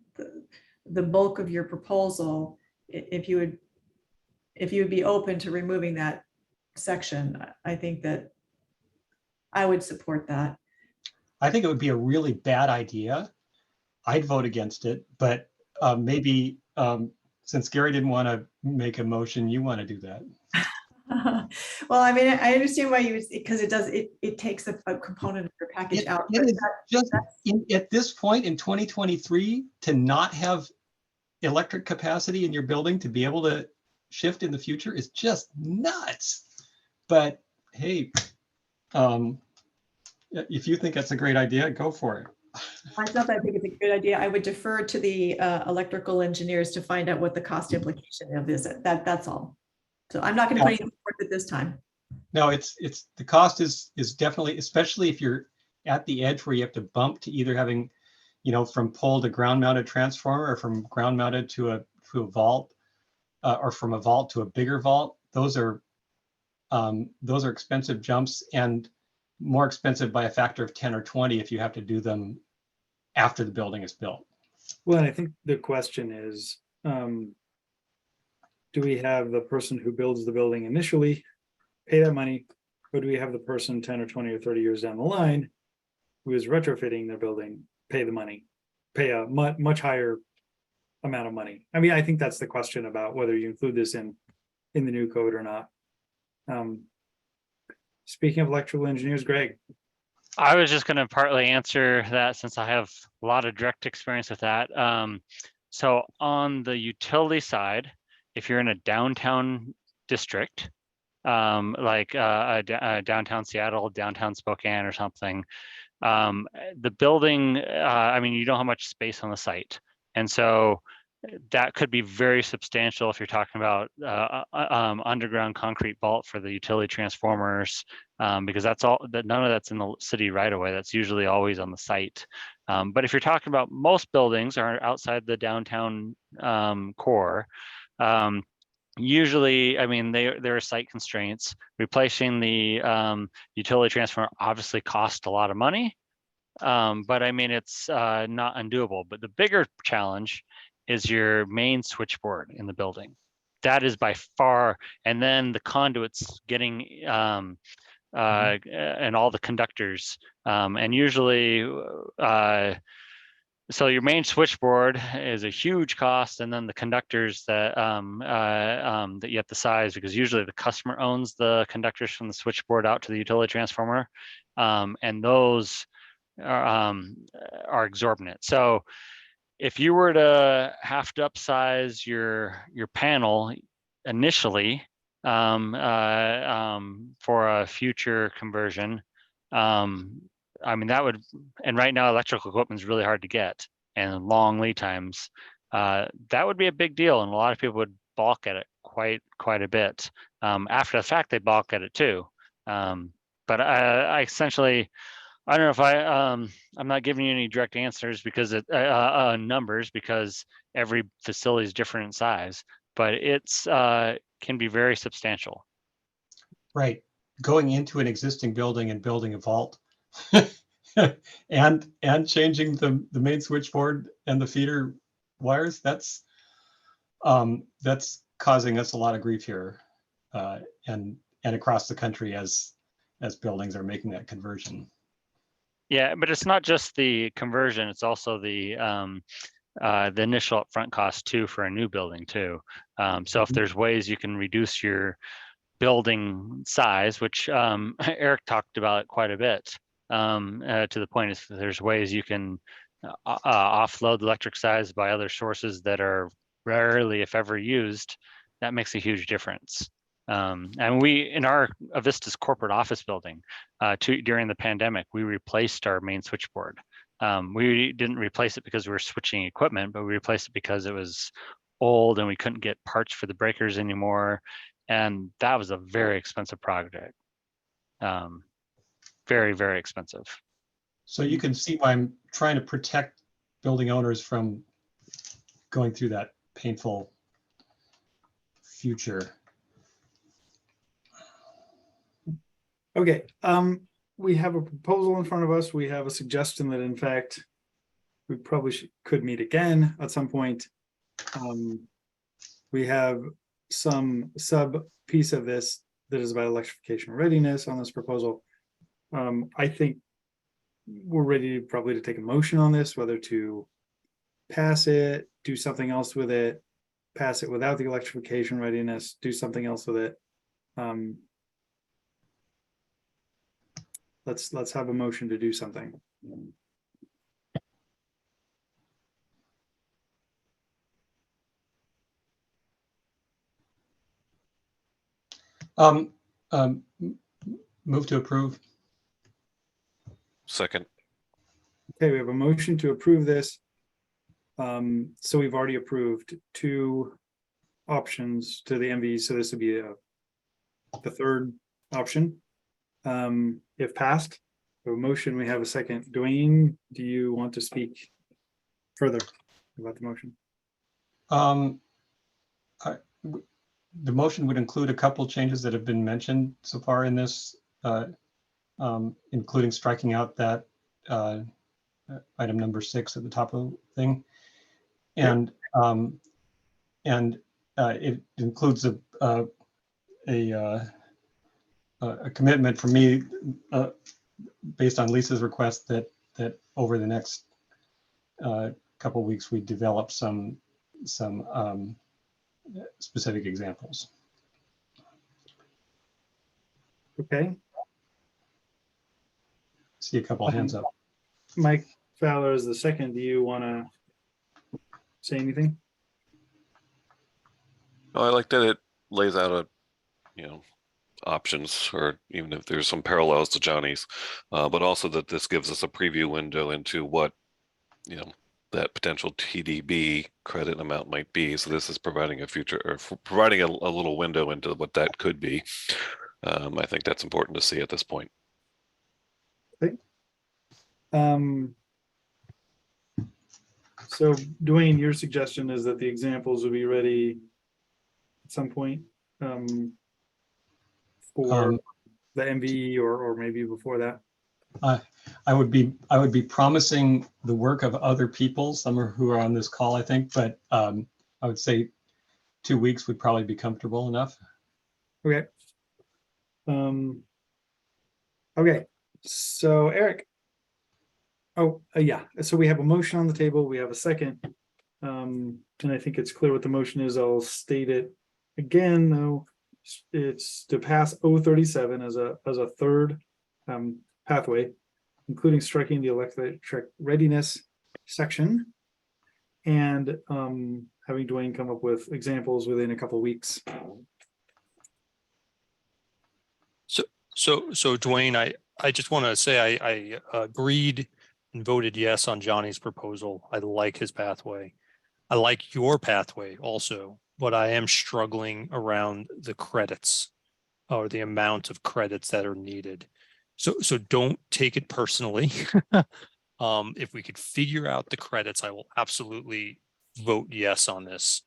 bulk of your proposal, if you would be open to removing that section, I think that I would support that. I think it would be a really bad idea. I'd vote against it, but maybe since Gary didn't want to make a motion, you want to do that. Well, I mean, I understand why you, because it takes a component of your package out. It is just at this point in 2023 to not have electric capacity in your building to be able to shift in the future is just nuts. But hey, if you think that's a great idea, go for it. Myself, I think it's a good idea. I would defer to the electrical engineers to find out what the cost implication of is. That's all. So I'm not going to put anything forth at this time. No, it's the cost is definitely, especially if you're at the edge where you have to bump to either having, from pole to ground mounted transformer, or from ground mounted to a vault, or from a vault to a bigger vault. Those are expensive jumps, and more expensive by a factor of 10 or 20 if you have to do them after the building is built. Well, and I think the question is, do we have the person who builds the building initially pay that money, or do we have the person 10 or 20 or 30 years down the line who is retrofitting their building pay the money, pay a much higher amount of money? I mean, I think that's the question about whether you include this in the new code or not. Speaking of electrical engineers, Greg. I was just going to partly answer that since I have a lot of direct experience with that. So on the utility side, if you're in a downtown district, like downtown Seattle, downtown Spokane or something, the building, I mean, you don't have much space on the site. And so that could be very substantial if you're talking about underground concrete vault for the utility transformers, because none of that's in the city right away. That's usually always on the site. But if you're talking about most buildings are outside the downtown core, usually, I mean, there are site constraints. Replacing the utility transformer obviously costs a lot of money, but I mean, it's not undoable. But the bigger challenge is your main switchboard in the building. That is by far, and then the conduits getting and all the conductors, and usually so your main switchboard is a huge cost, and then the conductors that that you have to size, because usually the customer owns the conductors from the switchboard out to the utility transformer, and those are exorbitant. So if you were to have to upsize your panel initially, for a future conversion. I mean, that would, and right now electrical equipment is really hard to get and long lead times. That would be a big deal, and a lot of people would balk at it quite a bit. After the fact, they balk at it too. But I essentially, I don't know if I'm not giving you any direct answers because numbers, because every facility is different in size, but it's can be very substantial. Right. Going into an existing building and building a vault and changing the main switchboard and the feeder wires, that's causing us a lot of grief here, and across the country as buildings are making that conversion. Yeah, but it's not just the conversion, it's also the initial upfront cost too for a new building too. So if there's ways you can reduce your building size, which Eric talked about quite a bit, to the point is there's ways you can offload electric size by other sources that are rarely, if ever, used. That makes a huge difference. And we, in our Avista's corporate office building, during the pandemic, we replaced our main switchboard. We didn't replace it because we were switching equipment, but we replaced it because it was old and we couldn't get parts for the breakers anymore. And that was a very expensive project. Very, very expensive. So you can see why I'm trying to protect building owners from going through that painful future. Okay, we have a proposal in front of us. We have a suggestion that in fact, we probably could meet again at some point. We have some sub piece of this that is about electrification readiness on this proposal. I think we're ready probably to take a motion on this, whether to pass it, do something else with it, pass it without the electrification readiness, do something else with it. Let's have a motion to do something. Move to approve. Second. Okay, we have a motion to approve this. So we've already approved 2 options to the MV, so this would be the third option. If passed, a motion, we have a second. Dwayne, do you want to speak further about the motion? The motion would include a couple changes that have been mentioned so far in this, including striking out that item number 6 at the top of the thing, and it includes a commitment from me, based on Lisa's request, that over the next couple of weeks we develop some specific examples. Okay. See a couple of hands up. Mike Fowler is the second. Do you want to say anything? I like that it lays out options, or even if there's some parallels to Johnny's, but also that this gives us a preview window into what that potential TDB credit amount might be. So this is providing a future, or providing a little window into what that could be. I think that's important to see at this point. Okay. So Dwayne, your suggestion is that the examples will be ready at some point for the MVE or maybe before that. I would be promising the work of other people, some who are on this call, I think, but I would say 2 weeks would probably be comfortable enough. Okay. Okay. So Eric. Oh, yeah. So we have a motion on the table. We have a second. And I think it's clear what the motion is. I'll state it again, though. It's to pass 037 as a third pathway, including striking the electric readiness section and having Dwayne come up with examples within a couple of weeks. So Dwayne, I just want to say I agreed and voted yes on Johnny's proposal. I like his pathway. I like your pathway also, but I am struggling around the credits or the amount of credits that are needed. So don't take it personally. If we could figure out the credits, I will absolutely vote yes on this.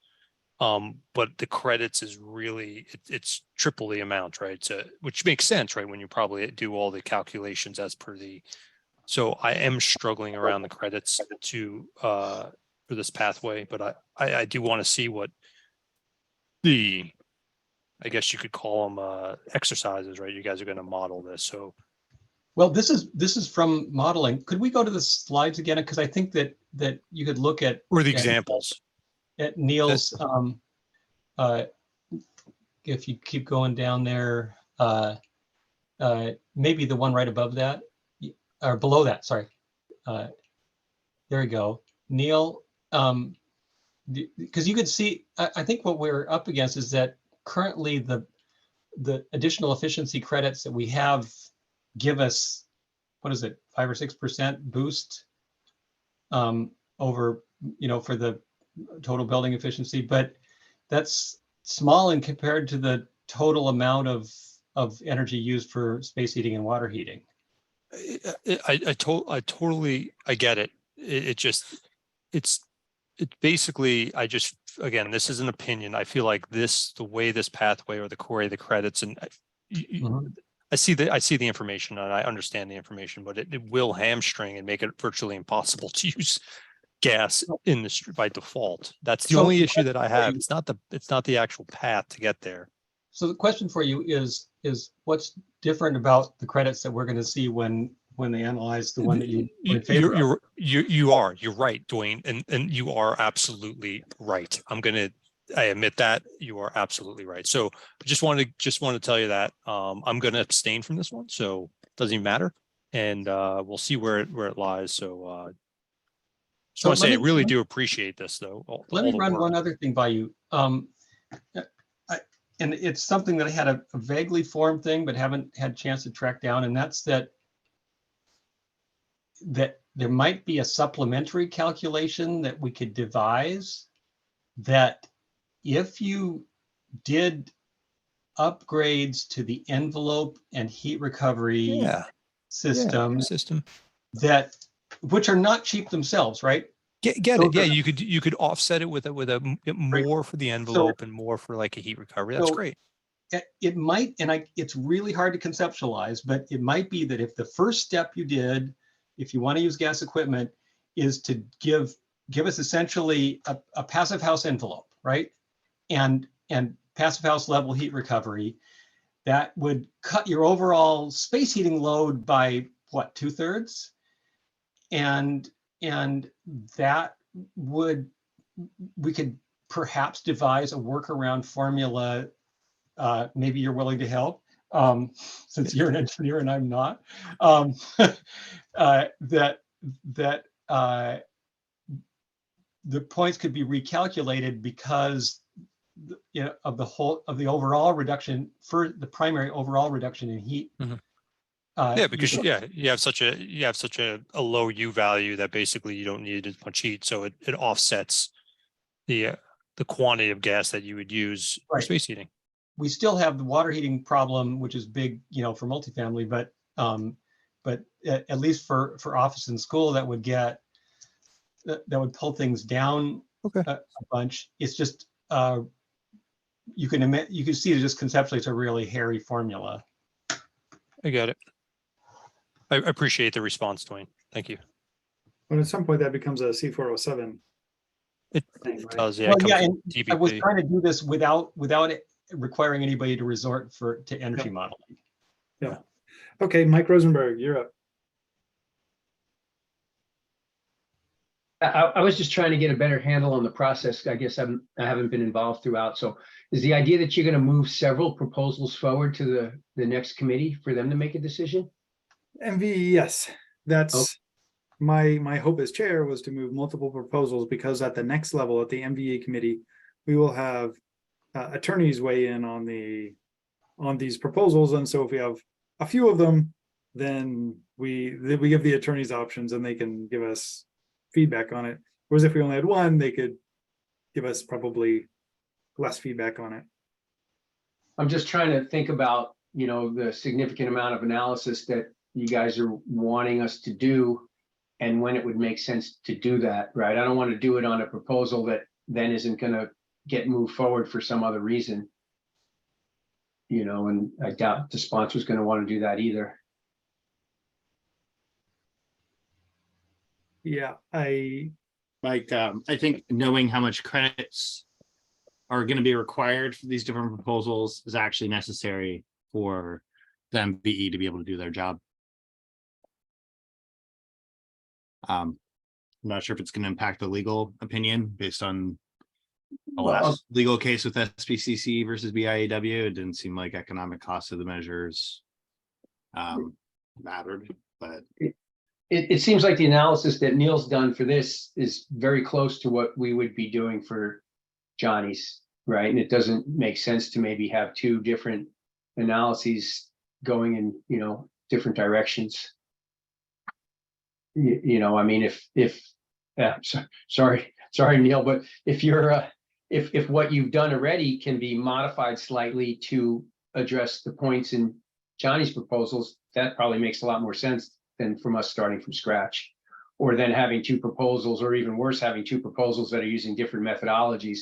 But the credits is really, it's triple the amount, right? So, which makes sense, right? When you probably do all the calculations as per the, so I am struggling around the credits to, for this pathway, but I do want to see what the, I guess you could call them, exercises, right? You guys are going to model this. So, Well, this is from modeling. Could we go to the slides again? Because I think that you could look at or the examples. at Neil's, if you keep going down there, maybe the one right above that or below that, sorry. There we go. Neil, because you could see, I think what we're up against is that currently the additional efficiency credits that we have give us, what is it, 5 or 6% boost over, for the total building efficiency, but that's small in compared to the total amount of energy used for space heating and water heating. I totally get it. It's basically, again, this is an opinion. I feel like the way this pathway or the core, the credits, and I see the information and I understand the information, but it will hamstring and make it virtually impossible to use gas in the street by default. That's the only issue that I have. It's not the actual path to get there. So the question for you is what's different about the credits that we're going to see when they analyze the one that you were in favor of? You're right, Dwayne, and you are absolutely right. I admit that you are absolutely right. So I just want to tell you that I'm going to abstain from this one, so it doesn't even matter, and we'll see where it lies. So I want to say I really do appreciate this, though. Let me run one other thing by you. And it's something that I had a vaguely formed thing, but haven't had a chance to track down, and that's that there might be a supplementary calculation that we could devise that if you did upgrades to the envelope and heat recovery system, that which are not cheap themselves, right? Get it. Yeah, you could offset it with a more for the envelope and more for like a heat recovery. That's great. It might, and it's really hard to conceptualize, but it might be that if the first step you did, if you want to use gas equipment, is to give us essentially a passive house envelope, right? And passive house level heat recovery, that would cut your overall space heating load by what, 2/3? And that we could perhaps devise a workaround formula. Maybe you're willing to help, since you're an engineer and I'm not. The points could be recalculated because of the overall reduction for the primary overall reduction in heat. Because you have such a low U value that basically you don't need as much heat, so it offsets the quantity of gas that you would use for space heating. We still have the water heating problem, which is big, for multifamily, but at least for office and school, that would pull things down a bunch. It's just you can see it just conceptually. It's a really hairy formula. I get it. I appreciate the response, Dwayne. Thank you. But at some point that becomes a C407. It does, yeah. Well, and I was trying to do this without it requiring anybody to resort to energy modeling. Yeah. Okay, Mike Rosenberg, you're up. I was just trying to get a better handle on the process. I guess I haven't been involved throughout. So is the idea that you're going to move several proposals forward to the next committee for them to make a decision? MVE, yes. That's my hope as chair was to move multiple proposals, because at the next level, at the MVE committee, we will have attorneys weigh in on these proposals. And so if we have a few of them, then we give the attorneys options and they can give us feedback on it. Whereas if we only had one, they could give us probably less feedback on it. I'm just trying to think about, the significant amount of analysis that you guys are wanting us to do and when it would make sense to do that, right? I don't want to do it on a proposal that then isn't going to get moved forward for some other reason. And I doubt the sponsor's going to want to do that either. Yeah, I think knowing how much credits are going to be required for these different proposals is actually necessary for the MVE to be able to do their job. I'm not sure if it's going to impact the legal opinion based on the last legal case with SBCC versus BIAW. It didn't seem like economic cost of the measures mattered, but it seems like the analysis that Neil's done for this is very close to what we would be doing for Johnny's, right? And it doesn't make sense to maybe have two different analyses going in, different directions. I mean, sorry, Neil, but if you're, if what you've done already can be modified slightly to address the points in Johnny's proposals, that probably makes a lot more sense than from us starting from scratch, or then having two proposals, or even worse, having two proposals that are using different methodologies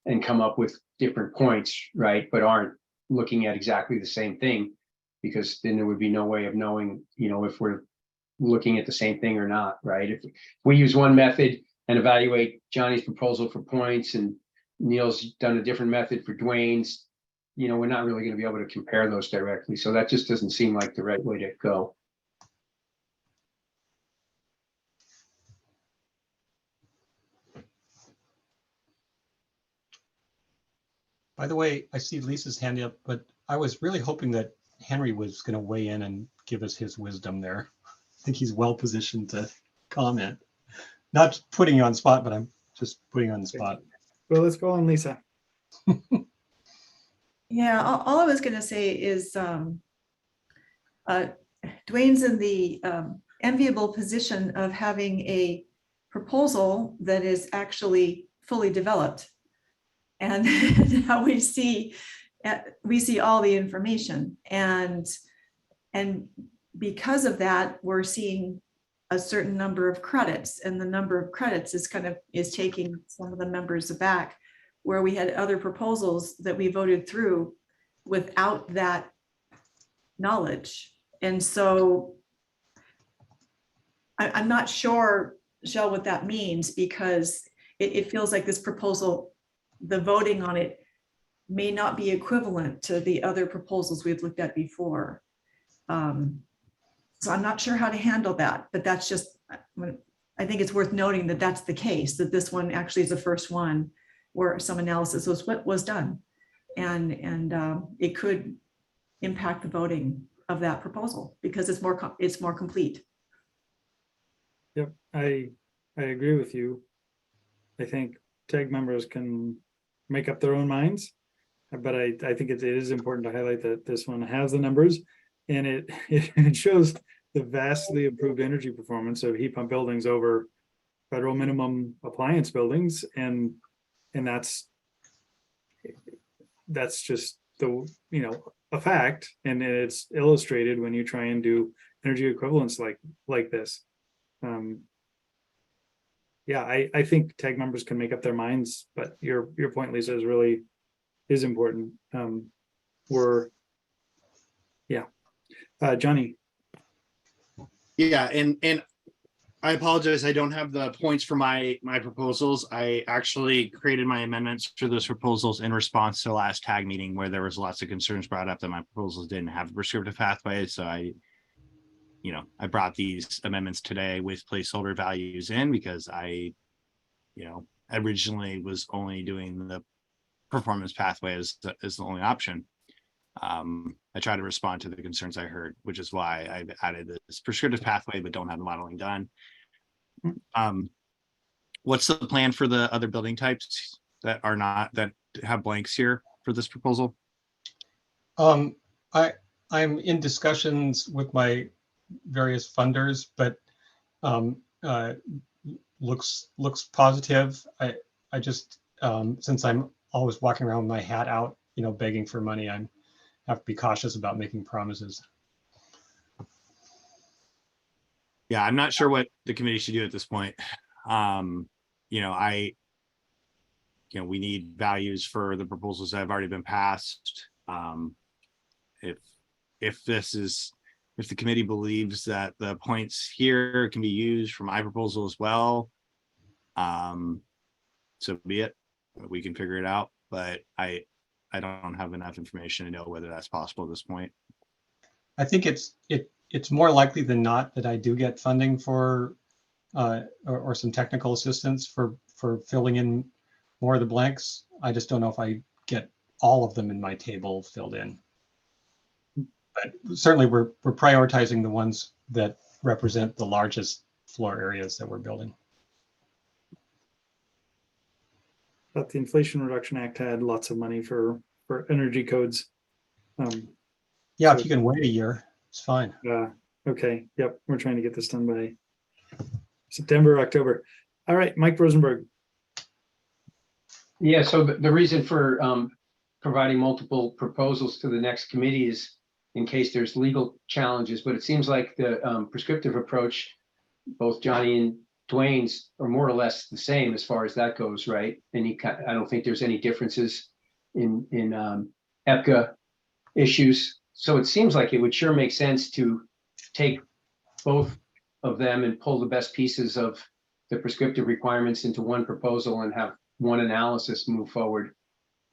and come up with different points, right? But aren't looking at exactly the same thing, because then there would be no way of knowing, if we're looking at the same thing or not, right? If we use one method and evaluate Johnny's proposal for points and Neil's done a different method for Dwayne's, we're not really going to be able to compare those directly. So that just doesn't seem like the right way to go. By the way, I see Lisa's hand up, but I was really hoping that Henry was going to weigh in and give us his wisdom there. I think he's well positioned to comment. Not putting you on the spot, but I'm just putting you on the spot. Well, let's go on, Lisa. Yeah, all I was going to say is Dwayne's in the enviable position of having a proposal that is actually fully developed. And now we see all the information, and because of that, we're seeing a certain number of credits, and the number of credits is taking some of the members aback, where we had other proposals that we voted through without that knowledge. And so I'm not sure, Shel, what that means, because it feels like this proposal, the voting on it may not be equivalent to the other proposals we've looked at before. So I'm not sure how to handle that, but that's just, I think it's worth noting that that's the case, that this one actually is the first one where some analysis was done. And it could impact the voting of that proposal because it's more complete. Yep, I agree with you. I think TAG members can make up their own minds, but I think it is important to highlight that this one has the numbers, and it shows the vastly improved energy performance of heat pump buildings over federal minimum appliance buildings, and that's just a fact, and it's illustrated when you try and do energy equivalence like this. Yeah, I think TAG members can make up their minds, but your point, Lisa, is important. Johnny. Yeah, and I apologize, I don't have the points for my proposals. I actually created my amendments for those proposals in response to the last TAG meeting where there was lots of concerns brought up that my proposals didn't have a prescriptive pathway. So I brought these amendments today with placeholder values in because I originally was only doing the performance pathway as the only option. I try to respond to the concerns I heard, which is why I've added this prescriptive pathway, but don't have the modeling done. What's the plan for the other building types that have blanks here for this proposal? I I'm in discussions with my various funders, but looks positive. I just since I'm always walking around with my hat out, begging for money, I have to be cautious about making promises. Yeah, I'm not sure what the committee should do at this point. We need values for the proposals that have already been passed. If the committee believes that the points here can be used for my proposal as well, so be it. We can figure it out, but I don't have enough information to know whether that's possible at this point. I think it's more likely than not that I do get funding for or some technical assistance for filling in more of the blanks. I just don't know if I get all of them in my table filled in. But certainly we're prioritizing the ones that represent the largest floor areas that we're building. But the Inflation Reduction Act had lots of money for energy codes. Yeah, So- if you can wait a year, it's fine. Okay, yep, we're trying to get this done by September, October. All right, Mike Rosenberg. Yeah, so the reason for providing multiple proposals to the next committee is in case there's legal challenges, but it seems like the prescriptive approach, both Johnny and Dwayne's are more or less the same as far as that goes, right? And I don't think there's any differences in EPCA issues. So it seems like it would sure make sense to take both of them and pull the best pieces of the prescriptive requirements into one proposal and have one analysis move forward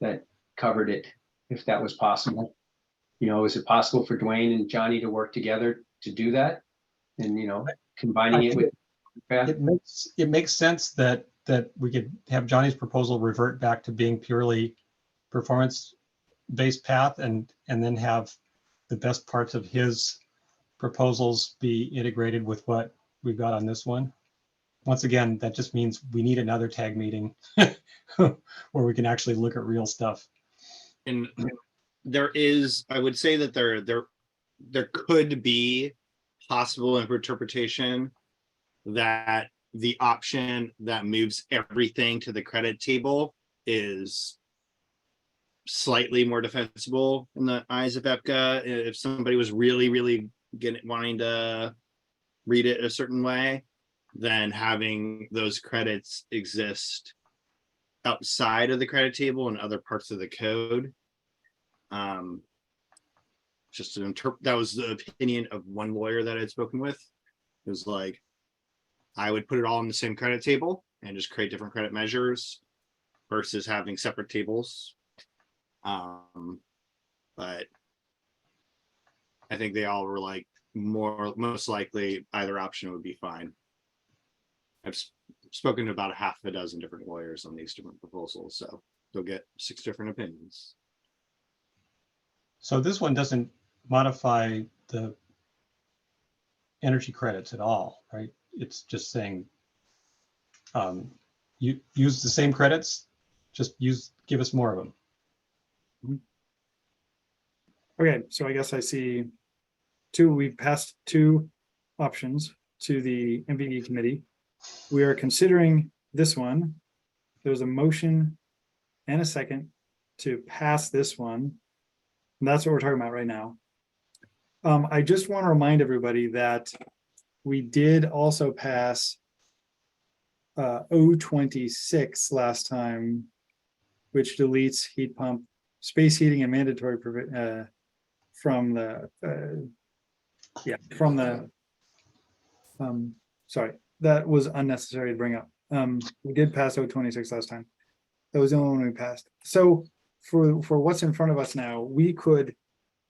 that covered it, if that was possible. Is it possible for Dwayne and Johnny to work together to do that? And, combining it with. It makes sense that we could have Johnny's proposal revert back to being purely performance-based path and then have the best parts of his proposals be integrated with what we've got on this one. Once again, that just means we need another tag meeting where we can actually look at real stuff. And I would say that there could be possible interpretation that the option that moves everything to the credit table is slightly more defensible in the eyes of EPCA. If somebody was really wanting to read it a certain way, then having those credits exist outside of the credit table and other parts of the code. That was the opinion of one lawyer that I'd spoken with. It was like, I would put it all in the same credit table and just create different credit measures versus having separate tables. But I think they all were like, most likely either option would be fine. I've spoken to about a half a dozen different lawyers on these different proposals, so you'll get 6 different opinions. So this one doesn't modify the energy credits at all, right? It's just saying you use the same credits, just give us more of them. Okay, so I guess I see we passed 2 options to the MVD committee. We are considering this one. There's a motion and a second to pass this one. And that's what we're talking about right now. I just want to remind everybody that we did also pass 026 last time, which deletes heat pump, space heating and mandatory from the sorry, that was unnecessary to bring up. We did pass 026 last time. That was the only one we passed. So for what's in front of us now, we could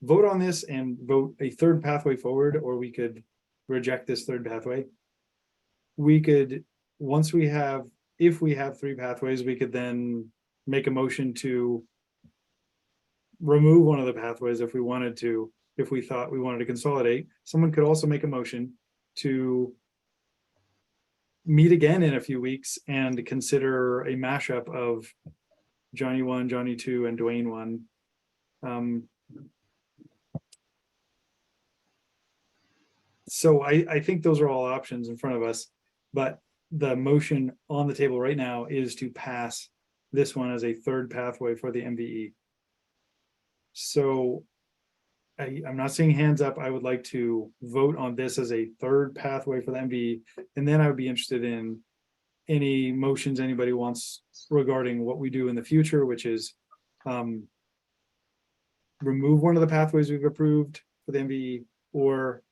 vote on this and vote a third pathway forward, or we could reject this third pathway. We could, if we have 3 pathways, we could then make a motion to remove one of the pathways if we wanted to, if we thought we wanted to consolidate. Someone could also make a motion to meet again in a few weeks and consider a mashup of Johnny 1, Johnny 2, and Dwayne 1. So I think those are all options in front of us, but the motion on the table right now is to pass this one as a third pathway for the MVE. So I'm not seeing hands up. I would like to vote on this as a third pathway for the MVE, and then I would be interested in any motions anybody wants regarding what we do in the future, which is remove one of the pathways we've approved for the MVE, or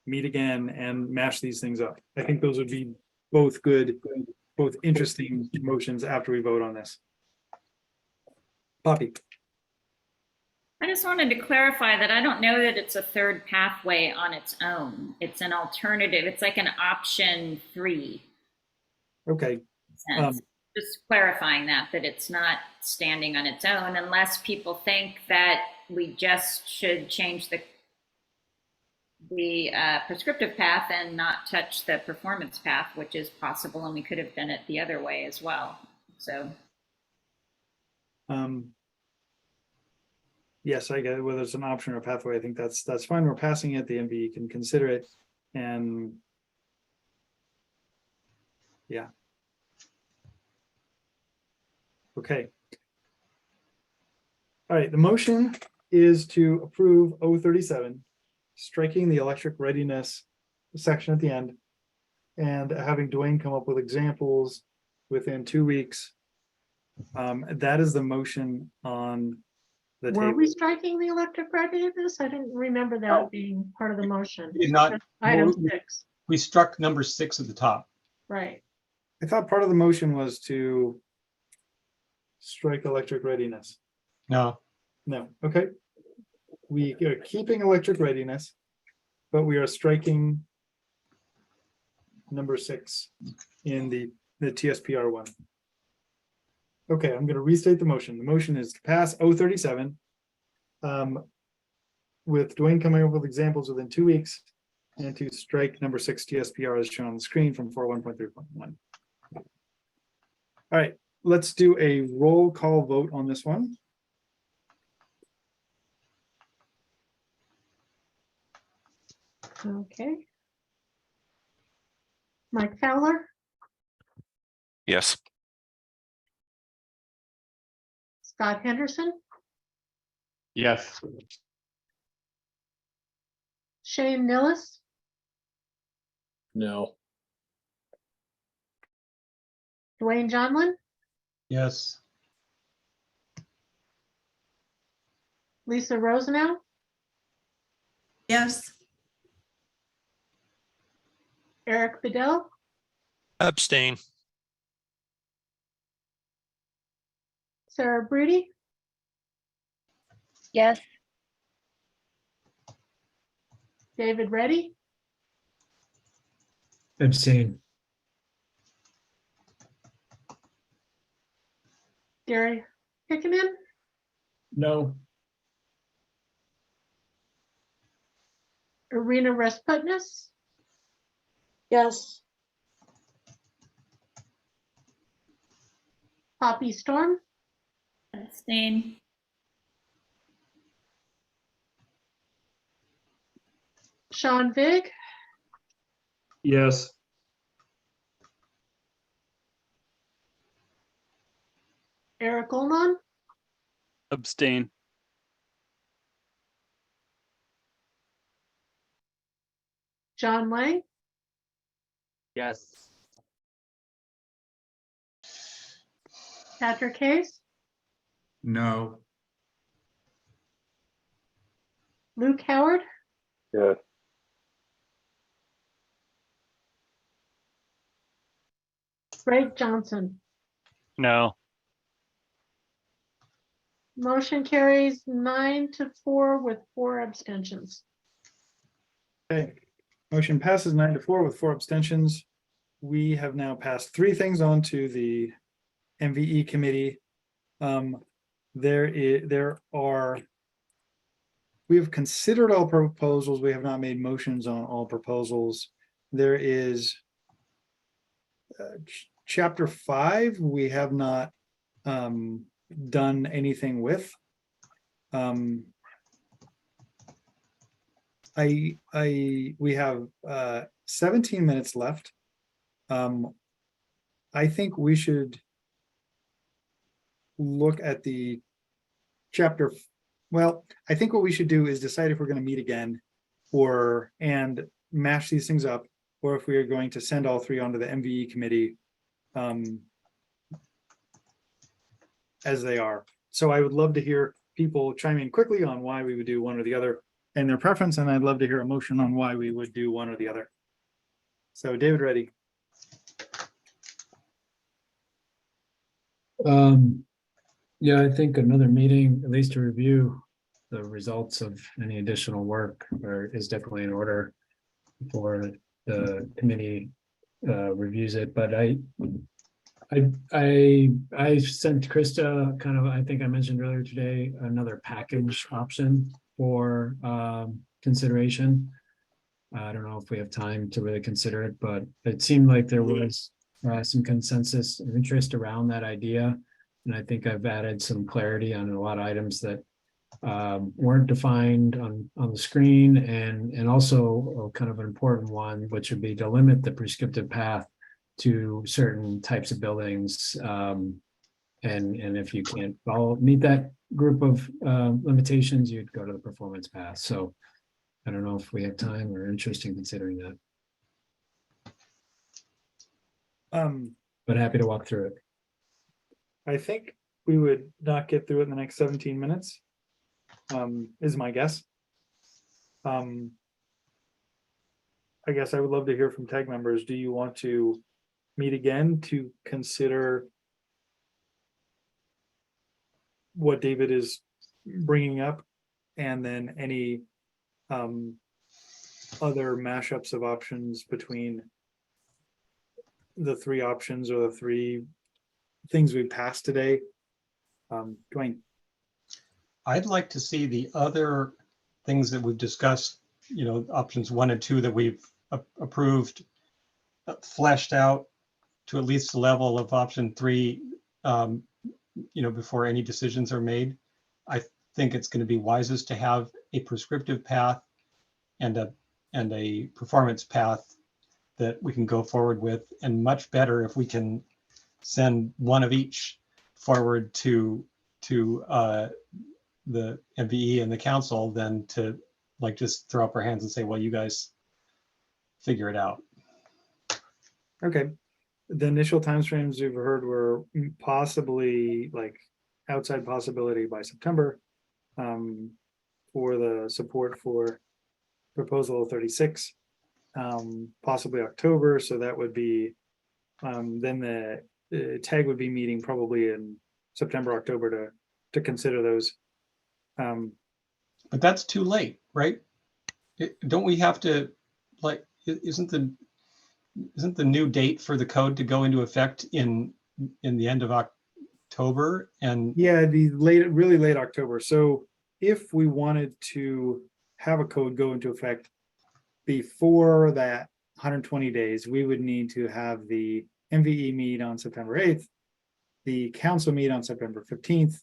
meet again and mash these things up. I think those would be both good, both interesting motions after we vote on this. Poppy. I just wanted to clarify that I don't know that it's a third pathway on its own. It's an alternative. It's like an option 3. Okay. Sense. Just clarifying that it's not standing on its own, unless people think that we just should change the prescriptive path and not touch the performance path, which is possible, and we could have done it the other way as well. So yes, I get it. Whether it's an option or a pathway, I think that's fine. We're passing it. The MVE can consider it, and yeah. Okay. All right, the motion is to approve 037, striking the electric readiness section at the end, and having Dwayne come up with examples within 2 weeks. That is the motion on the Were table. we striking the electric readiness? I didn't remember that being part of the motion. We did not. Item we- 6, We struck number 6 at the top. right. I thought part of the motion was to strike electric readiness. No, No, okay. We are keeping electric readiness, but we are striking number 6 in the TSPR one. Okay, I'm gonna restate the motion. The motion is to pass 037. With Dwayne coming up with examples within 2 weeks, and to strike number 6 TSPR as shown on the screen from 41.3.1. All right, let's do a roll call vote on this one. Okay. Mike Fowler, Yes. Scott Henderson, Yes. Shane Nillis, No. Dwayne Johnlin, yes, Lisa Rosenau, Yes. Eric Bedell, Abstain. Sarah Broody, Yes. David Reddy, Abstain. Gary Hickman, No. Irina Rasputnis, Yes. Poppy Storm, abstain. Sean Vig, Yes. Eric Olnon, Abstain. John Lang, Yes. Patrick Hayes, No. Luke Howard, Yes. Greg Johnson. No. Motion carries 9-4 with 4 abstentions. Okay, motion passes 9-4 with 4 abstentions. We have now passed 3 things on to the MVE committee. We have considered all proposals. We have not made motions on all proposals. There is chapter 5, we have not done anything with. we have 17 minutes left. I think we should look at the chapter. Well, I think what we should do is decide if we're going to meet again and mash these things up, or if we are going to send all three onto the MVE committee as they are. So I would love to hear people chime in quickly on why we would do one or the other and their preference, and I'd love to hear a motion on why we would do one or the other. So David, ready? Yeah, I think another meeting, at least to review the results of any additional work, is definitely in order before the committee reviews it. But I sent Krista kind of, I think I mentioned earlier today, another package option for consideration. I don't know if we have time to really consider it, but it seemed like there was some consensus and interest around that idea. And I think I've added some clarity on a lot of items that weren't defined on the screen, and also kind of an important one, which would be to limit the prescriptive path to certain types of buildings. And if you can't meet that group of limitations, you'd go to the performance path. So I don't know if we have time or interest in considering that. But happy to walk through it. I think we would not get through it in the next 17 minutes, is my guess. I guess I would love to hear from TAG members. Do you want to meet again to consider what David is bringing up, and then any other mashups of options between the three options or the three things we passed today? Dwayne. I'd like to see the other things that we've discussed, options 1 and 2 that we've approved, fleshed out to at least the level of option 3, before any decisions are made. I think it's going to be wisest to have a prescriptive path and a performance path that we can go forward with, and much better if we can send one of each forward to the MVE and the council than to just throw up our hands and say, well, you guys figure it out. Okay. The initial timeframes we've heard were possibly outside possibility by September for the support for proposal 36, possibly October. So that would be then the TAG would be meeting probably in September, October to consider those. But that's too late, right? Don't we have to, isn't the new date for the code to go into effect in the end of October? And yeah, it'd be really late October. So if we wanted to have a code go into effect before that 120 days, we would need to have the MVE meet on September 8th, the council meet on September 15th,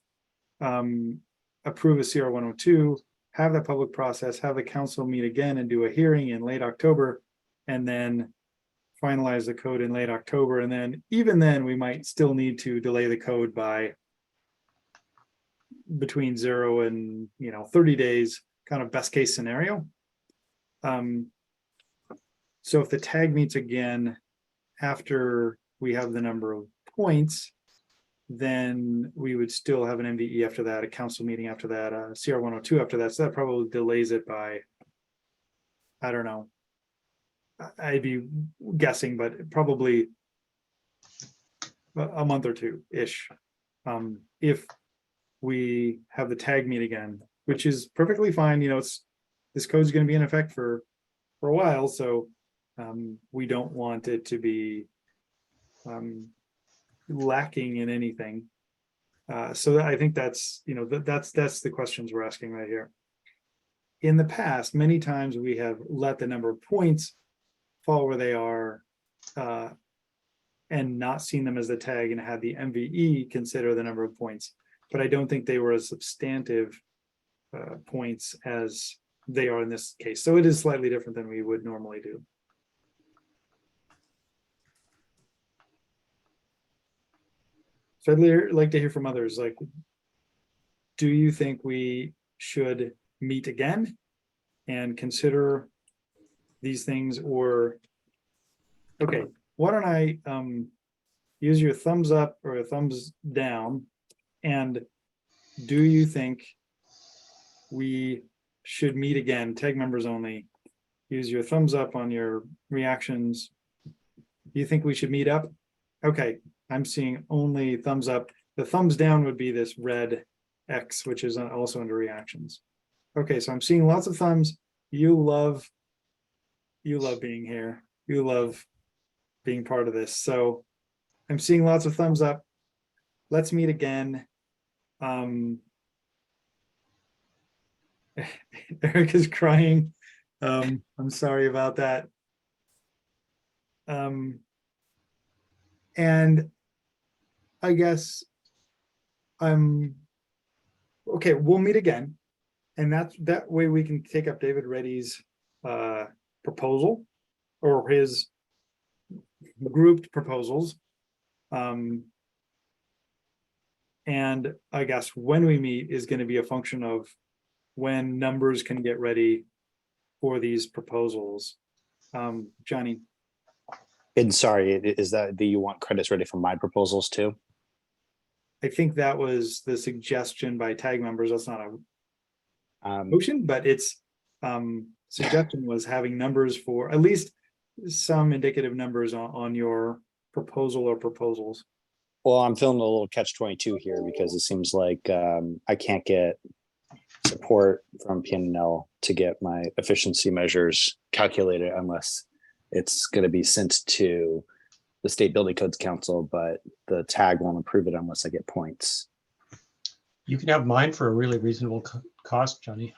approve a CR 102, have that public process, have the council meet again and do a hearing in late October, and then finalize the code in late October. And then even then we might still need to delay the code by between 0 and 30 days, kind of best case scenario. So if the TAG meets again after we have the number of points, then we would still have an MVE after that, a council meeting after that, a CR 102 after that. So that probably delays it by, I don't know, I'd be guessing, but probably a month or two-ish. If we have the TAG meet again, which is perfectly fine. This code is going to be in effect for a while, so we don't want it to be lacking in anything. So I think that's that's the questions we're asking right here. In the past, many times we have let the number of points fall where they are and not seen them as the TAG and had the MVE consider the number of points. But I don't think they were as substantive points as they are in this case. So it is slightly different than we would normally do. So I'd like to hear from others, like, do you think we should meet again and consider these things, or, okay, why don't I use your thumbs up or a thumbs down, and do you think we should meet again, tag members only? Use your thumbs up on your reactions. Do you think we should meet up? Okay, I'm seeing only thumbs up. The thumbs down would be this red X, which is also under reactions. Okay, so I'm seeing lots of thumbs. You love being here. You love being part of this. So I'm seeing lots of thumbs up. Let's meet again. Eric is crying. I'm sorry about that. And I guess okay, we'll meet again. And that way we can take up David Reddy's proposal, or his grouped proposals. And I guess when we meet is going to be a function of when numbers can get ready for these proposals. Johnny. And sorry, is that, do you want credits ready for my proposals too? I think that was the suggestion by tag members. That's not a motion, but it's suggestion was having numbers for at least some indicative numbers on your proposal or proposals. Well, I'm feeling a little catch-22 here because it seems like I can't get support from PNL to get my efficiency measures calculated unless it's going to be sent to the State Building Codes Council, but the tag won't approve it unless I get points. You can have mine for a really reasonable cost, Johnny.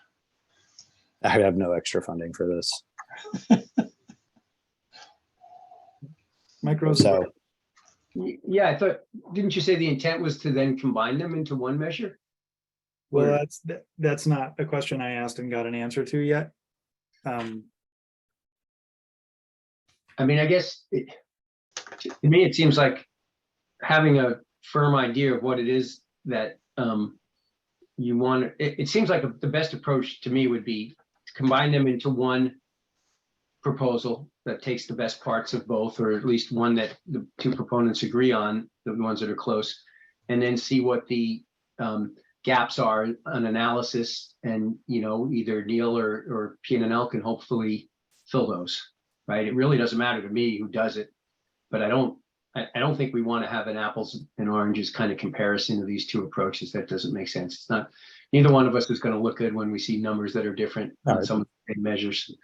I have no extra funding for this. Mike Rose. So, Yeah, I thought, didn't you say the intent was to then combine them into one measure? Well, that's not a question I asked and got an answer to yet. I mean, I guess to me, it seems like having a firm idea of what it is that you want. It seems like the best approach to me would be to combine them into one proposal that takes the best parts of both, or at least one that the two proponents agree on, the ones that are close, and then see what the gaps are on analysis, and either Neil or PNL can hopefully fill those. Right? It really doesn't matter to me who does it, but I don't think we want to have an apples and oranges kind of comparison of these two approaches. That doesn't make sense. It's not, neither one of us is going to look good when we see numbers that are different on some of the same measures.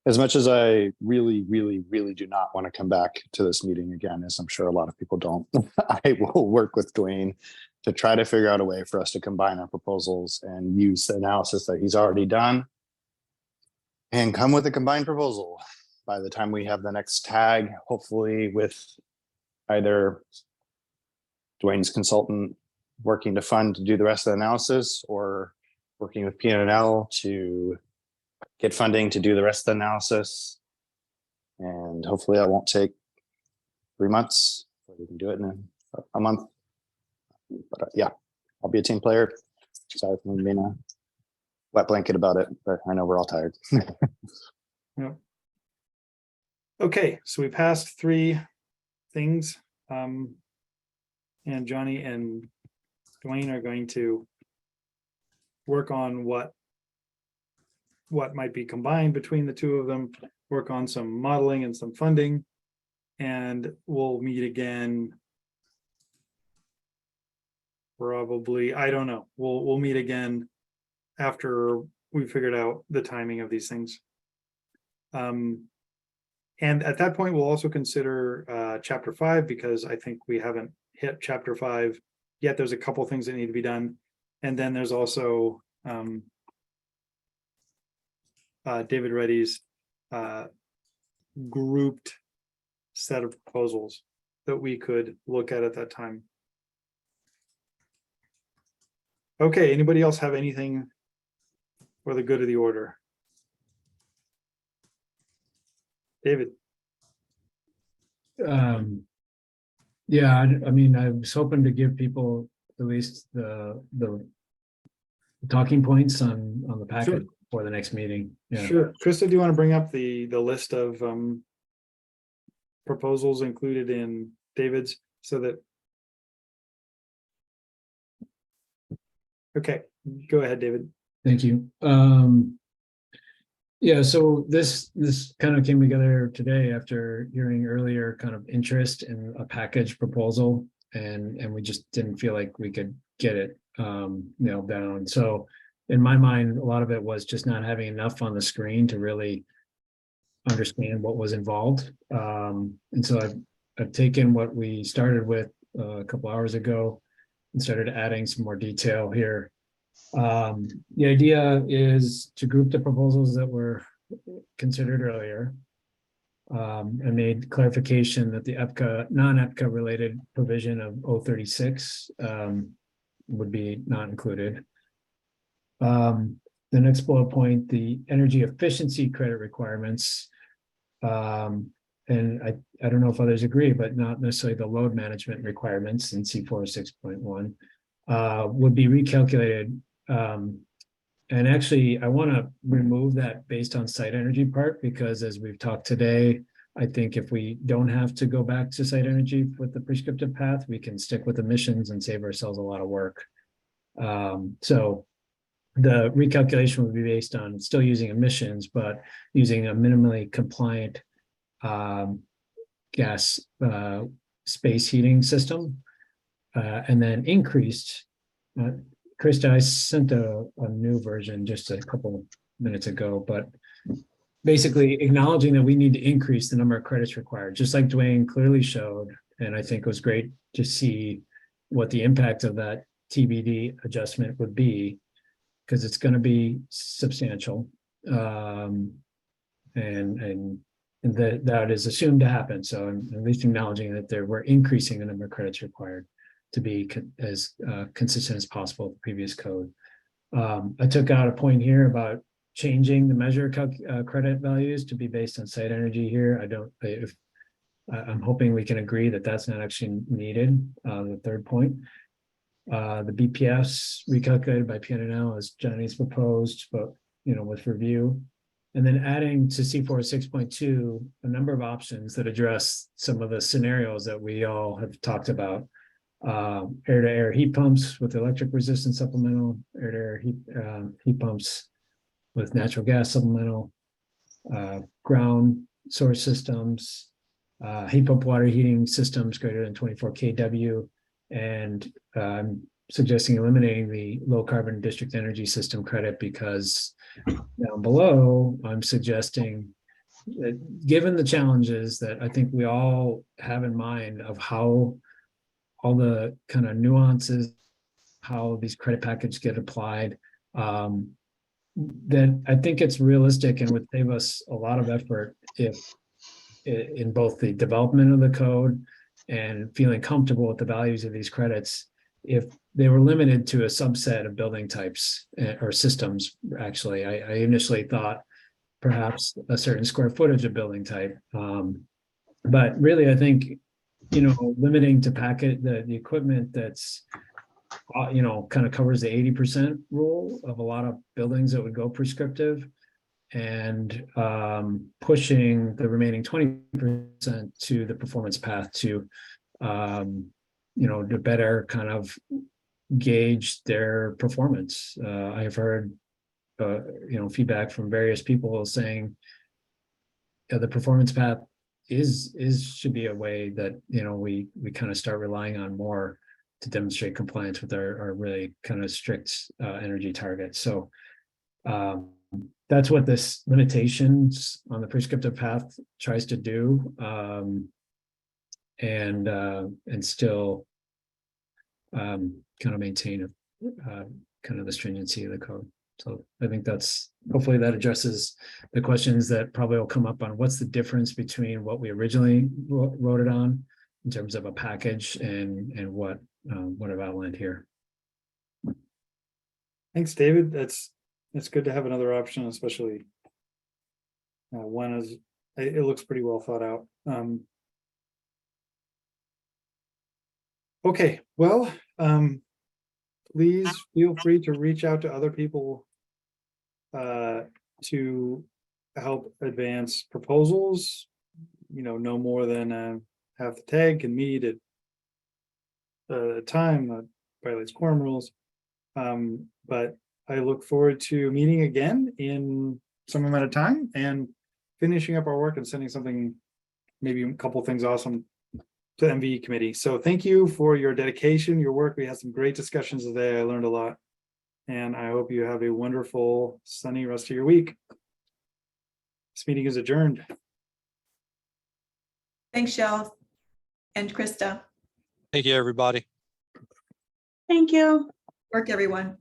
as much as I really, really, really do not want to come back to this meeting again, as I'm sure a lot of people don't, I will work with Dwayne to try to figure out a way for us to combine our proposals and use the analysis that he's already done and come with a combined proposal by the time we have the next tag, hopefully with either Dwayne's consultant working to fund to do the rest of the analysis, or working with PNL to get funding to do the rest of the analysis. And hopefully that won't take 3 months. We can do it in a month. But yeah, I'll be a team player. Sorry for being a wet blanket about it, but I know we're all tired. Yeah. Okay, so we passed 3 things. And Johnny and Dwayne are going to work on what might be combined between the two of them, work on some modeling and some funding, and we'll meet again. Probably, I don't know. We'll meet again after we figured out the timing of these things. And at that point, we'll also consider chapter 5, because I think we haven't hit chapter 5 yet. There's a couple things that need to be done. And then there's also David Reddy's grouped set of proposals that we could look at that time. Okay, anybody else have anything or the good of the order? David? Yeah, I mean, I was hoping to give people at least the talking points on the packet for the next meeting. Yeah. Sure. Krista, do you want to bring up the list of proposals included in David's so that? Okay, go ahead, David. Thank you. Yeah, so this kind of came together today after hearing earlier kind of interest in a package proposal, and we just didn't feel like we could get it nailed down. So in my mind, a lot of it was just not having enough on the screen to really understand what was involved. And so I've taken what we started with a couple hours ago and started adding some more detail here. The idea is to group the proposals that were considered earlier. I made clarification that the EPCA, non-EPCA related provision of 036 would be not included. The next bullet point, the energy efficiency credit requirements. And I don't know if others agree, but not necessarily the load management requirements in C406.1 would be recalculated. And actually, I want to remove that based on site energy part, because as we've talked today, I think if we don't have to go back to site energy with the prescriptive path, we can stick with emissions and save ourselves a lot of work. So the recalculation would be based on still using emissions, but using a minimally compliant gas space heating system, and then increased. Krista, I sent a new version just a couple minutes ago, but basically acknowledging that we need to increase the number of credits required, just like Dwayne clearly showed. And I think it was great to see what the impact of that TBD adjustment would be, because it's going to be substantial. And that is assumed to happen. So I'm at least acknowledging that we're increasing the number of credits required to be as consistent as possible with the previous code. I took out a point here about changing the measure credit values to be based on site energy here. I'm hoping we can agree that that's not actually needed. The third point, the BPS recalculated by PNNL as Johnny's proposed, but with review. And then adding to C406.2 a number of options that address some of the scenarios that we all have talked about. Air-to-air heat pumps with electric resistance supplemental, air-to-air heat pumps with natural gas supplemental, ground source systems, heat pump water heating systems greater than 24 kW, and suggesting eliminating the low carbon district energy system credit, because down below, I'm suggesting that given the challenges that I think we all have in mind of how all the kind of nuances, how these credit packages get applied, then I think it's realistic and would save us a lot of effort if in both the development of the code and feeling comfortable with the values of these credits, if they were limited to a subset of building types or systems. Actually, I initially thought perhaps a certain square footage of building type. But really, I think, limiting to the equipment that's, kind of covers the 80% rule of a lot of buildings that would go prescriptive, and pushing the remaining 20% to the performance path to, to better kind of gauge their performance. I've heard, feedback from various people saying the performance path should be a way that we kind of start relying on more to demonstrate compliance with our really kind of strict energy targets. So that's what this limitations on the prescriptive path tries to do, and still kind of maintain kind of the stringency of the code. So I think hopefully that addresses the questions that probably will come up on what's the difference between what we originally wrote it on in terms of a package and what I've outlined here. Thanks, David. That's it's good to have another option, especially one is, it looks pretty well thought out. Okay, well, please feel free to reach out to other people to help advance proposals. No more than half the tag can meet at a time that violates quorum rules. But I look forward to meeting again in some amount of time and finishing up our work and sending something, maybe a couple things awesome to the MVE committee. So thank you for your dedication, your work. We had some great discussions today. I learned a lot. And I hope you have a wonderful, sunny rest of your week. This meeting is adjourned. Thanks, Shel and Krista. Thank you, everybody. Thank you. Work, everyone.